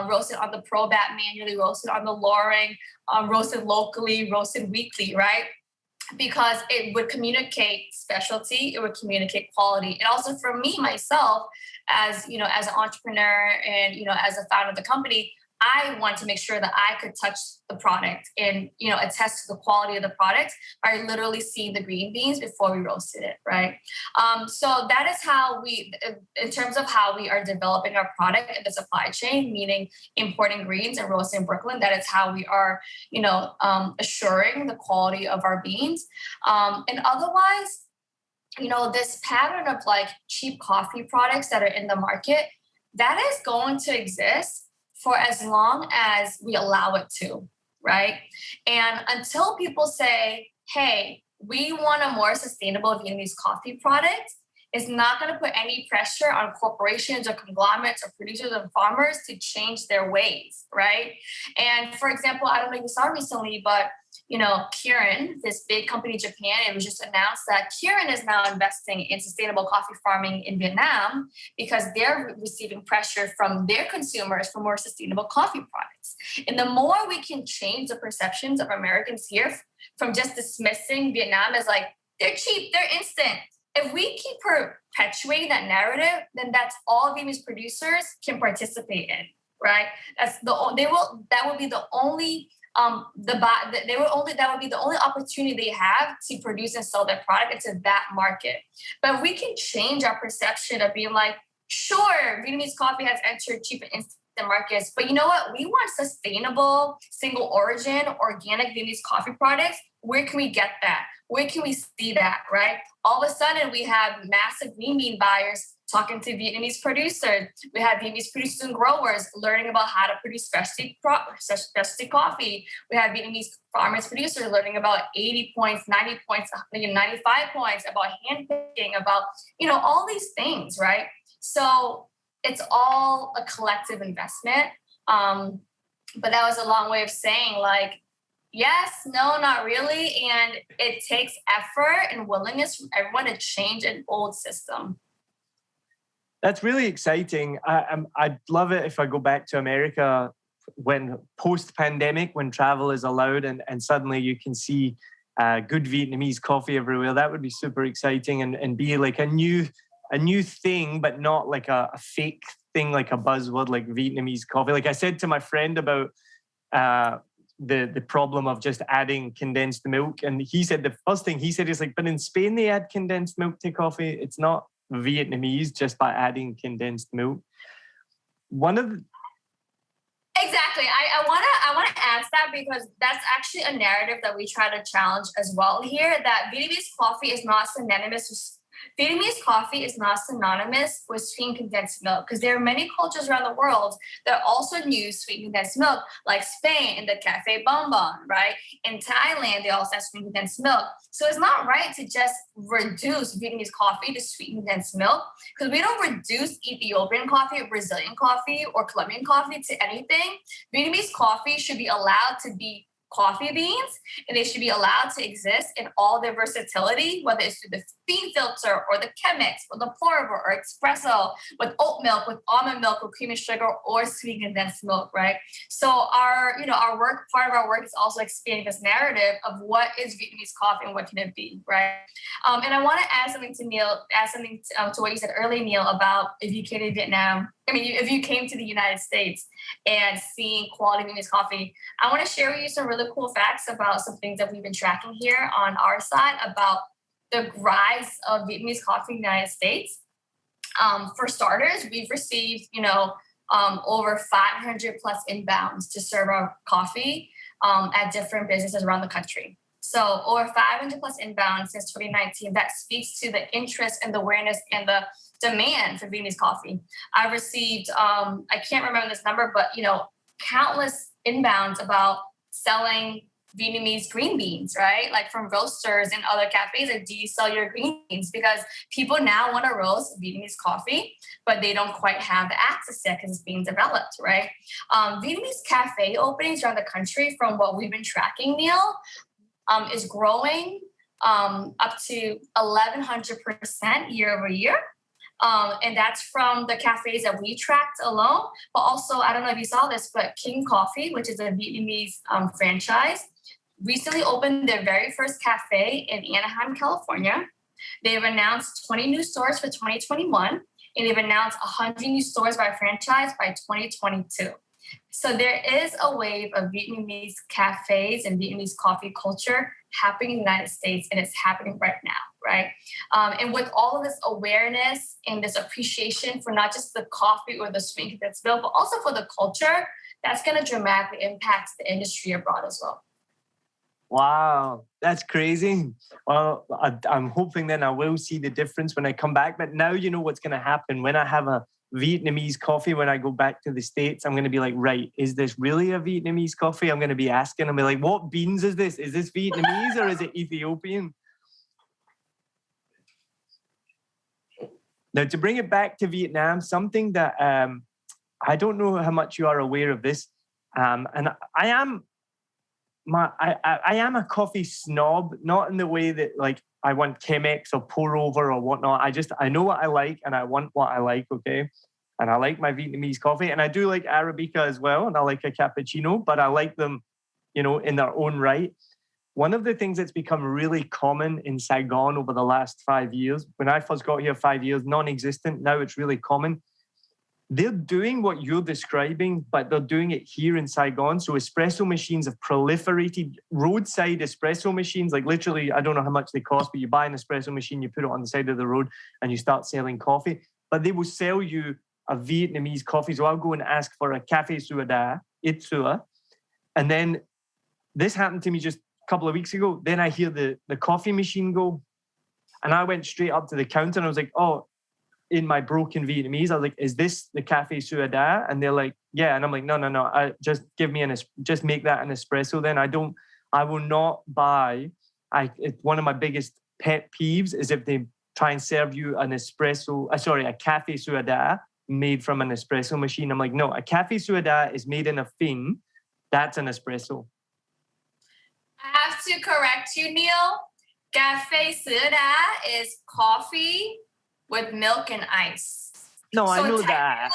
roasted on the ProBat manually, roasted on the Loring, roasted locally, roasted weekly, right? Because it would communicate specialty, it would communicate quality. And also for me, myself, as as an entrepreneur and as a founder of the company, I want to make sure that I could touch the product and attest to the quality of the product by literally seeing the green beans before we roasted it, right? So that is how we, in terms of how we are developing our product in the supply chain, meaning importing greens and roasting in Brooklyn. That is how we are, assuring the quality of our beans. And otherwise, this pattern of like cheap coffee products that are in the market, that is going to exist for as long as we allow it to, right? And until people say, hey, we want a more sustainable Vietnamese coffee product, it's not going to put any pressure on corporations or conglomerates or producers and farmers to change their ways, right? And for example, I don't know if you saw recently, but Kirin, this big company in Japan, it was just announced that Kirin is now investing in sustainable coffee farming in Vietnam because they're receiving pressure from their consumers for more sustainable coffee products. And the more we can change the perceptions of Americans here from just dismissing Vietnam as like, they're cheap, they're instant. If we keep perpetuating that narrative, then that's all Vietnamese producers can participate in, right? That will be the only that would be the only opportunity they have to produce and sell their product into that market. But we can change our perception of being like, sure, Vietnamese coffee has entered cheap and instant markets, but you know what? We want sustainable, single origin, organic Vietnamese coffee products. Where can we get that? Where can we see that, right? All of a sudden, we have massive green bean buyers talking to Vietnamese producers. We have Vietnamese producers and growers learning about how to produce specialty coffee. We have Vietnamese farmers producers learning about 80 points, 90 points, 95 points, about hand picking, about, all these things, right? So it's all a collective investment. But that was a long way of saying like, yes, no, not really. And it takes effort and willingness from everyone to change an old system.
That's really exciting. I'd love it if I go back to America when post-pandemic, when travel is allowed and suddenly you can see good Vietnamese coffee everywhere. That would be super exciting and be like a new thing, but not like a fake thing, like a buzzword, like Vietnamese coffee. Like I said to my friend about the problem of just adding condensed milk, and he said the first thing he said is like, but in Spain they add condensed milk to coffee. It's not Vietnamese just by adding condensed milk. One of the,
Exactly. I wanna add that because that's actually a narrative that we try to challenge as well here, that Vietnamese coffee is not synonymous with sweet condensed milk, because there are many cultures around the world that also use sweet condensed milk, like Spain in the Cafe Bonbon, right? In Thailand, they also have sweet condensed milk. So it's not right to just reduce Vietnamese coffee to sweet condensed milk, because we don't reduce Ethiopian coffee or Brazilian coffee or Colombian coffee to anything. Vietnamese coffee should be allowed to be coffee beans, and they should be allowed to exist in all their versatility, whether it's through the bean filter or the Chemex or the pour over or espresso, with oat milk, with almond milk, with cream and sugar, or sweet condensed milk, right? So part of our work is also expanding this narrative of what is Vietnamese coffee and what can it be, right? And I want to add something to what you said earlier, Neil, about if you came to Vietnam. If you came to the United States and seeing quality Vietnamese coffee, I want to share with you some really cool facts about some things that we've been tracking here on our side about the rise of Vietnamese coffee in the United States. For starters, we've received, over 500 plus inbounds to serve our coffee at different businesses around the country. So over 500 plus inbounds since 2019. That speaks to the interest and the awareness and the demand for Vietnamese coffee. I received, I can't remember this number, but countless inbounds about selling Vietnamese green beans, right? Like from roasters and other cafes, like, do you sell your green beans? Because people now want to roast Vietnamese coffee, but they don't quite have the access yet because it's being developed, right? Vietnamese cafe openings around the country, from what we've been tracking, Neil, is growing up to 1,100% year over year. And that's from the cafes that we tracked alone. But also, I don't know if you saw this, but King Coffee, which is a Vietnamese franchise, recently opened their very first cafe in Anaheim, California. They've announced 20 new stores for 2021, and they've announced 100 new stores by franchise by 2022. So there is a wave of Vietnamese cafes and Vietnamese coffee culture happening in the United States, and it's happening right now, right? And with all of this awareness and this appreciation for not just the coffee or the sweet that's built, but also for the culture, that's going to dramatically impact the industry abroad as well.
Wow, that's crazy. Well, I'm hoping then I will see the difference when I come back. But now you know what's going to happen. When I have a Vietnamese coffee, when I go back to the States, I'm going to be like, right, is this really a Vietnamese coffee? I'm going to be asking, I'm like, what beans is this? Is this Vietnamese or is it Ethiopian? Now, to bring it back to Vietnam, something that I don't know how much you are aware of this, and I am a coffee snob, not in the way that like I want Chemex or pour over or whatnot. I know what I like and I want what I like, okay? And I like my Vietnamese coffee, and I do like Arabica as well, and I like a cappuccino, but I like them, in their own right. One of the things that's become really common in Saigon over the last 5 years, when I first got here 5 years, non-existent, now it's really common. They're doing what you're describing, but they're doing it here in Saigon. So espresso machines have proliferated, roadside espresso machines, like literally, I don't know how much they cost, but you buy an espresso machine, you put it on the side of the road and you start selling coffee. But they will sell you a Vietnamese coffee. So I'll go and ask for a Café Suada, Itsua. And then this happened to me just a couple of weeks ago. Then I hear the coffee machine go. And I went straight up to the counter and I was like, oh, in my broken Vietnamese, I was like, is this the Café Suada? And they're like, yeah. And I'm like, no. Just give me just make that an espresso. Then I will not buy. It's one of my biggest pet peeves is if they try and serve you a Café Suada made from an espresso machine. I'm like, no, a Café Suada is made in a fin. That's an espresso.
I have to correct you, Neil. Café Suada is coffee with milk and ice.
No, I know that.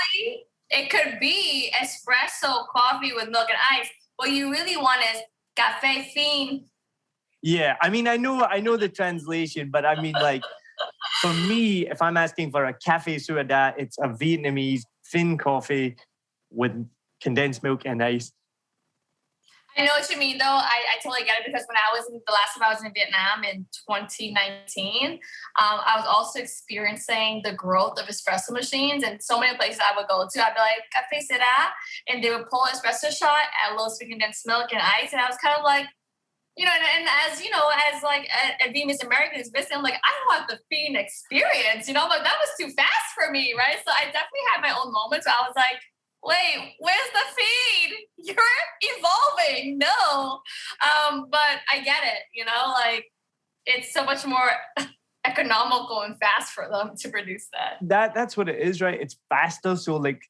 It could be espresso coffee with milk and ice. What you really want is café fin.
Yeah, I know the translation, but I mean, like, for me, if I'm asking for a Café Suada, it's a Vietnamese thin coffee with condensed milk and ice.
I know what you mean, though. I totally get it because when the last time I was in Vietnam in 2019, I was also experiencing the growth of espresso machines. And so many places I would go to, I'd be like, Café Será? And they would pull an espresso shot, add a little sweet condensed milk and ice. And I was kind of like, and as you know, as like a Vietnamese American is visiting, I'm like, I want the fiend experience, but that was too fast for me, right? So I definitely had my own moments where I was like, wait, where's the feed? You're evolving. No. But I get it, like it's so much more economical and fast for them to produce that.
That's what it is, right? It's faster. So like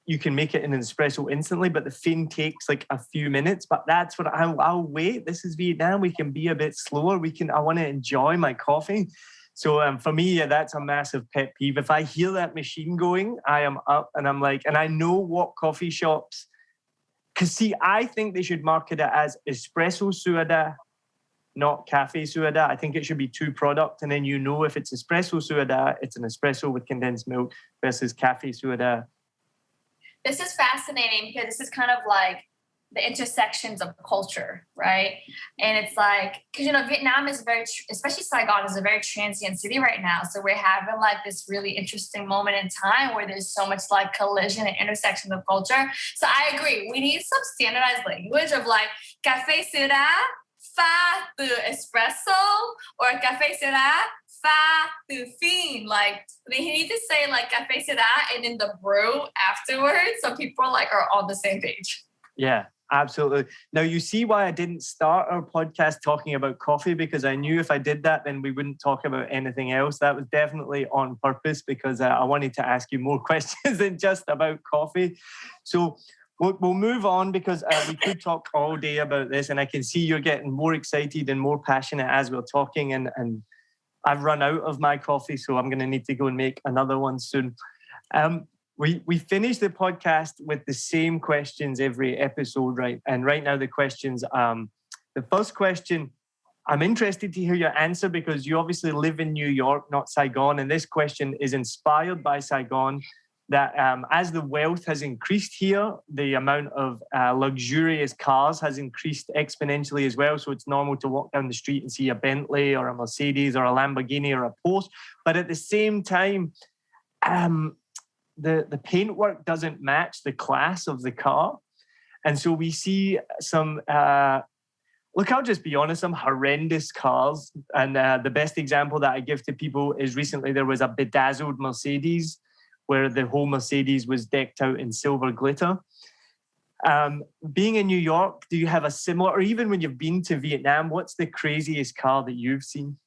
you can make it in an espresso instantly, but the fin takes like a few minutes. But that's what I'll wait. This is Vietnam. We can be a bit slower. I want to enjoy my coffee. So for me, yeah, that's a massive pet peeve. If I hear that machine going, I am up and I'm like, and I know what coffee shops, because see, I think they should market it as espresso suada, not cafe suada. I think it should be two products. And then if it's espresso suada, it's an espresso with condensed milk versus cafe suada.
This is fascinating because this is kind of like the intersections of culture, right? And it's like, because, Vietnam is especially Saigon is a very transient city right now. So we're having like this really interesting moment in time where there's so much like collision and intersection of culture. So I agree. We need some standardized language of like, Café Será pha từ espresso or Café Será pha từ fin. Like they need to say like Café Será and then the brew afterwards. So people are on the same page.
Yeah. Absolutely. Now, you see why I didn't start our podcast talking about coffee, because I knew if I did that, then we wouldn't talk about anything else. That was definitely on purpose because I wanted to ask you more questions than just about coffee. So we'll move on because we could talk all day about this, and I can see you're getting more excited and more passionate as we're talking, and I've run out of my coffee, so I'm going to need to go and make another one soon. We finish the podcast with the same questions every episode, right? And right now the questions, the first question, I'm interested to hear your answer because you obviously live in New York, not Saigon. And this question is inspired by Saigon, that as the wealth has increased here, the amount of luxurious cars has increased exponentially as well. So it's normal to walk down the street and see a Bentley or a Mercedes or a Lamborghini or a Porsche. But at the same time, the paintwork doesn't match the class of the car. And so we see some, I'll just be honest, some horrendous cars. And the best example that I give to people is recently there was a bedazzled Mercedes where the whole Mercedes was decked out in silver glitter. Being in New York, do you have a similar, or even when you've been to Vietnam, what's the craziest car that you've seen?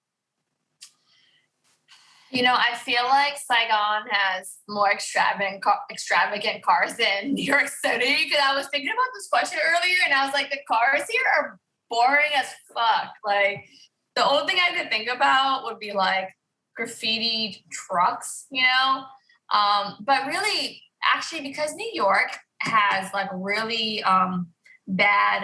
I feel like Saigon has more extravagant cars than New York City. Because I was thinking about this question earlier, and I was like, the cars here are boring as fuck. Like, the only thing I could think about would be like graffiti trucks, But really, actually, because New York has like really bad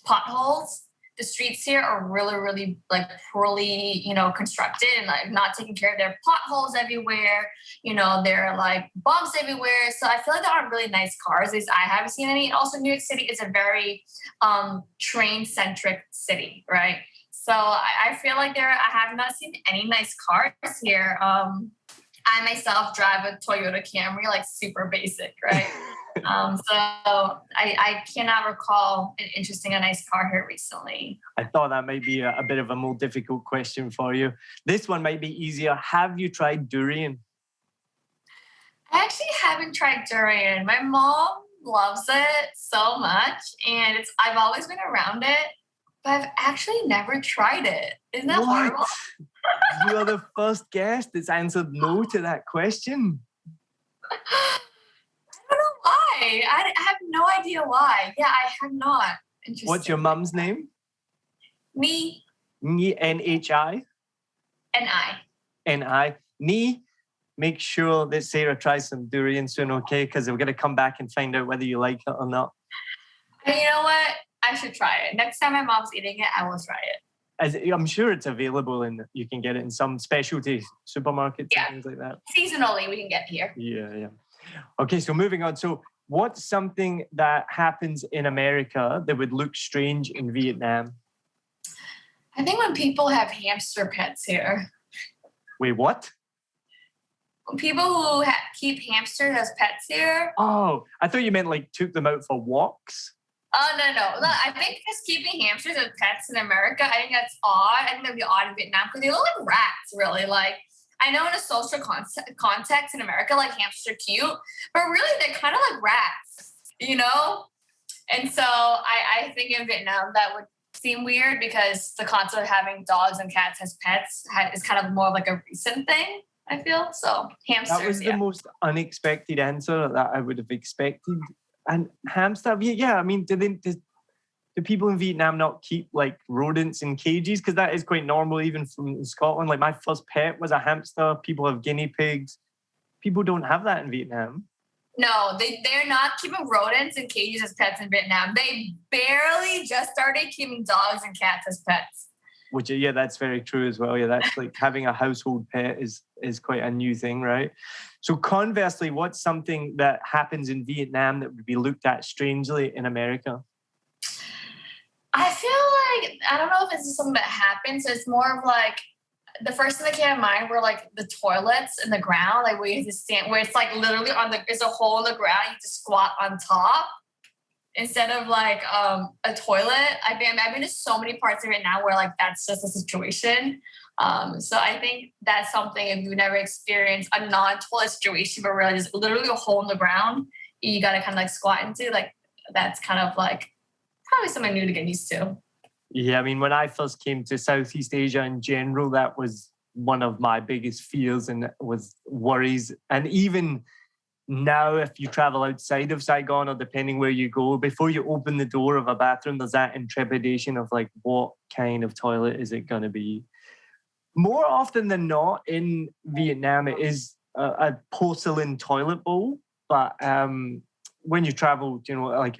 potholes. The streets here are really, really like poorly, constructed and like not taking care of their potholes everywhere. There are like bumps everywhere. So I feel like there aren't really nice cars. At least I haven't seen any. And also New York City is a very train-centric city, right? So I feel like I have not seen any nice cars here. I myself drive a Toyota Camry, like super basic, right? So I cannot recall an interesting and nice car here recently.
I thought that might be a bit of a more difficult question for you. This one might be easier. Have you tried durian?
I actually haven't tried durian. My mom loves it so much, and I've always been around it, but I've actually never tried it. Isn't that horrible?
You are the first guest that's answered no to that question.
I don't know why. I have no idea why. Yeah, I have not. Interesting.
What's your mum's name?
Ni.
Ni, N-H-I?
N-I.
N-I. Ni, make sure that Sarah tries some durian soon, okay? Because we're going to come back and find out whether you like it or not.
And you know what? I should try it. Next time my mom's eating it, I will try it.
I'm sure it's available and you can get it in some specialty supermarkets and things like that.
Seasonally, we can get here.
Yeah. Okay, so moving on. So what's something that happens in America that would look strange in Vietnam?
I think when people have hamster pets here,
Wait, what?
people who keep hamsters as pets here.
Oh, I thought you meant like took them out for walks.
Oh, no. Look, I think just keeping hamsters as pets in America, I think that's odd. I think that'd be odd in Vietnam because they look like rats, really. Like, I know in a social context in America, like hamsters are cute, but really they're kind of like rats, you know? And so I think in Vietnam that would seem weird because the concept of having dogs and cats as pets is kind of more like a recent thing, I feel. So hamsters,
That was the most unexpected answer that I would have expected. And hamster, yeah. I mean, do people in Vietnam not keep like rodents in cages? Because that is quite normal, even from Scotland. Like my first pet was a hamster. People have guinea pigs. People don't have that in Vietnam.
No, they're not keeping rodents in cages as pets in Vietnam. They barely just started keeping dogs and cats as pets.
Which, yeah, that's very true as well. Yeah, that's like having a household pet is quite a new thing, right? So conversely, what's something that happens in Vietnam that would be looked at strangely in America?
I feel like, I don't know if it's something that happens. It's more of like, the first thing that came to mind were like the toilets in the ground, like where you have to stand, where it's like literally there's a hole in the ground, you have to squat on top. Instead of like a toilet. I've been to so many parts of it now where like that's just a situation. So I think that's something if you've never experienced a non-toilet situation, but really just literally a hole in the ground, you got to kind of like squat into, like that's kind of like probably something new to get used to.
Yeah, I mean, when I first came to Southeast Asia in general, that was one of my biggest fears and was worries. And even now, if you travel outside of Saigon or depending where you go, before you open the door of a bathroom, there's that intrepidation of like, what kind of toilet is it going to be? More often than not, in Vietnam, it is a porcelain toilet bowl. But when you travel, you know, like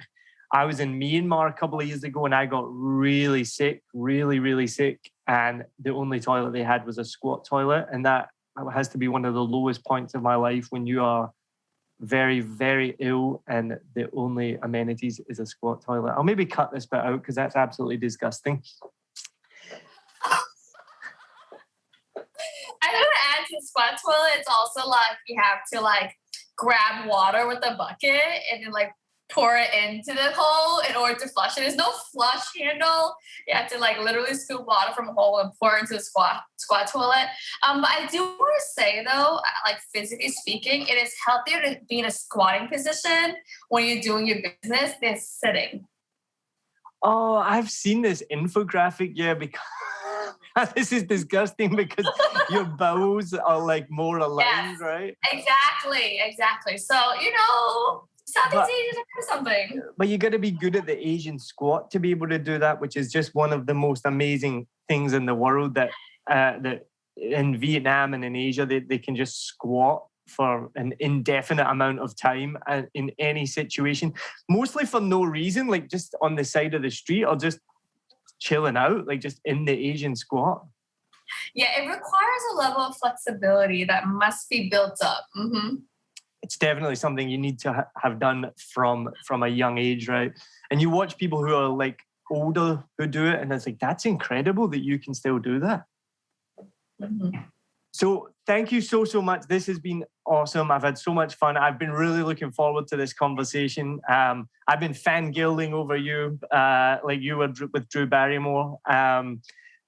I was in Myanmar a couple of years ago and I got really sick, really sick. And the only toilet they had was a squat toilet. And that has to be one of the lowest points of my life when you are very ill and the only amenities is a squat toilet. I'll maybe cut this bit out because that's absolutely disgusting.
I'm gonna add to the squat toilet, it's also like you have to like grab water with a bucket and then like pour it into the hole in order to flush it. There's no flush handle. You have to like literally scoop water from a hole and pour it into the squat toilet. But I do want to say though, like physically speaking, it is healthier to be in a squatting position when you're doing your business than sitting.
Oh, I've seen this infographic, yeah, because this is disgusting because your bowels are like more aligned,
Yes,
right?
Exactly. So, you know, Southeast Asians are something.
But you got to be good at the Asian squat to be able to do that, which is just one of the most amazing things in the world that in Vietnam and in Asia, they can just squat for an indefinite amount of time in any situation, mostly for no reason, like just on the side of the street or just chilling out, like just in the Asian squat.
Yeah, it requires a level of flexibility that must be built up. Mm-hmm.
It's definitely something you need to have done from a young age, right? And you watch people who are like older who do it, and it's like, that's incredible that you can still do that.
Mm-hmm.
So thank you so much. This has been awesome. I've had so much fun. I've been really looking forward to this conversation. I've been fangirling over you, like you were with Drew Barrymore.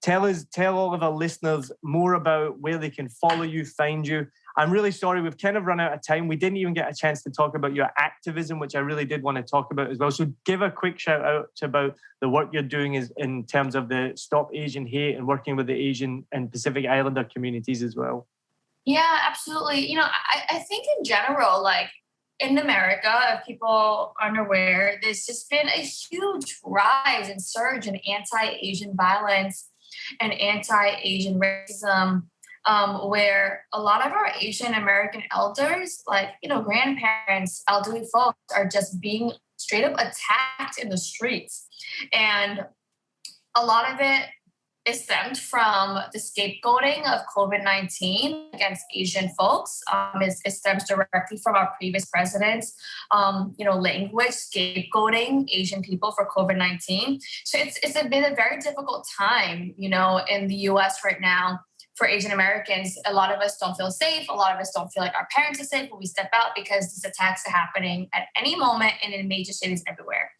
Tell all of our listeners more about where they can follow you, find you. I'm really sorry, we've kind of run out of time. We didn't even get a chance to talk about your activism, which I really did want to talk about as well. So give a quick shout out about the work you're doing is in terms of the Stop Asian Hate and working with the Asian and Pacific Islander communities as well.
Yeah, absolutely. You know, I think in general, like in America, if people aren't aware, there's just been a huge rise and surge in anti-Asian violence and anti-Asian racism. Where a lot of our Asian American elders, like, you know, grandparents, elderly folks are just being straight up attacked in the streets. And a lot of it it stemmed from the scapegoating of COVID-19 against Asian folks. It stems directly from our previous president's, language, scapegoating Asian people for COVID-19. So it's been a very difficult time, in the U.S. right now for Asian Americans. A lot of us don't feel safe. A lot of us don't feel like our parents are safe when we step out because these attacks are happening at any moment and in major cities everywhere.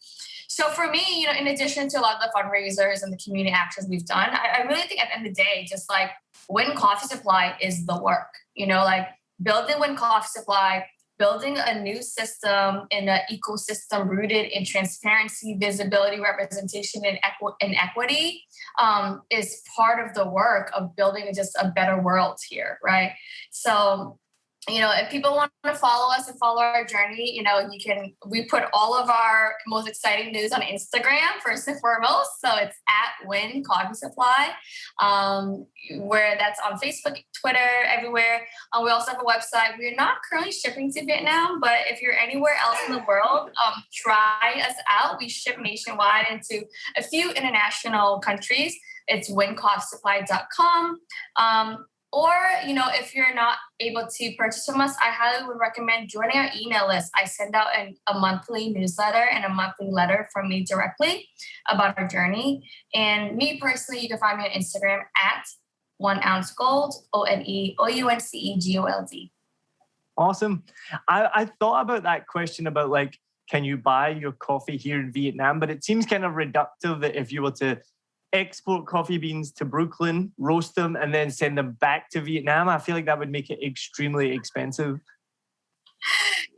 So for me, in addition to a lot of the fundraisers and the community actions we've done, I really think at the end of the day, just like Nguyen Coffee Supply is the work, like building Nguyen Coffee Supply, building a new system in an ecosystem rooted in transparency, visibility, representation, and equity is part of the work of building just a better world here, right? So, if people want to follow us and follow our journey, we put all of our most exciting news on Instagram first and foremost. So it's at Nguyen Coffee Supply, where that's on Facebook, Twitter, everywhere. We also have a website. We're not currently shipping to Vietnam, but if you're anywhere else in the world, try us out. We ship nationwide into a few international countries. It's nguyencoffeesupply.com. Or, if you're not able to purchase from us, I highly would recommend joining our email list. I send out a monthly newsletter and a monthly letter from me directly about our journey. And me personally, you can find me on Instagram at 1ouncegold, ONEOUNCEGOLD.
Awesome. I thought about that question about can you buy your coffee here in Vietnam? But it seems kind of reductive that if you were to export coffee beans to Brooklyn, roast them, and then send them back to Vietnam, I feel like that would make it extremely expensive.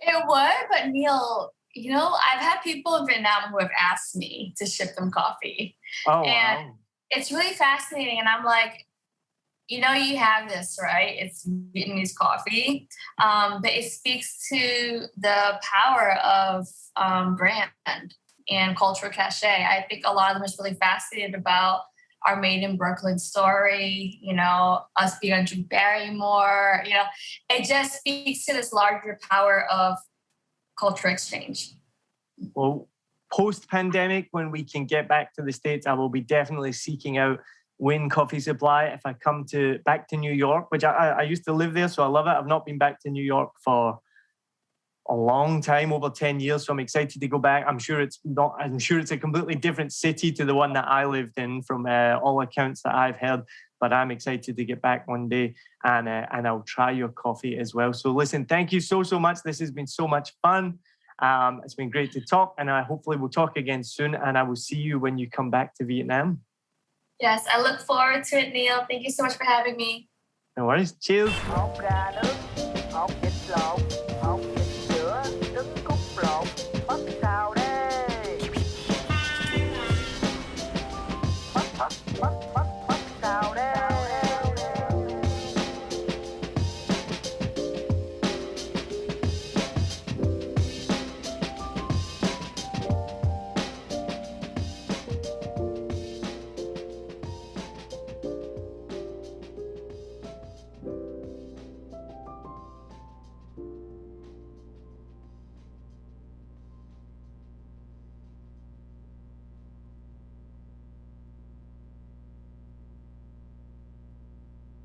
It would, but Neil, I've had people in Vietnam who have asked me to ship them coffee.
Oh,
and
wow.
It's really fascinating. And I'm like, you have this, right? It's Vietnamese coffee. But it speaks to the power of brand and cultural cachet. I think a lot of them is really fascinated about our Made in Brooklyn story, us being on Drew Barrymore, it just speaks to this larger power of cultural exchange.
Well, post-pandemic, when we can get back to the States, I will be definitely seeking out Nguyen Coffee Supply if I come back to New York, which I used to live there, so I love it. I've not been back to New York for a long time, over 10 years. So I'm excited to go back. I'm sure it's a completely different city to the one that I lived in from all accounts that I've heard, but I'm excited to get back one day and I'll try your coffee as well. So listen, thank you so much. This has been so much fun. It's been great to talk, and hopefully we'll talk again soon, and I will see you when you come back to Vietnam.
Yes, I look forward to it, Neil. Thank you so much for having me.
No worries. Cheers.
Một trà nước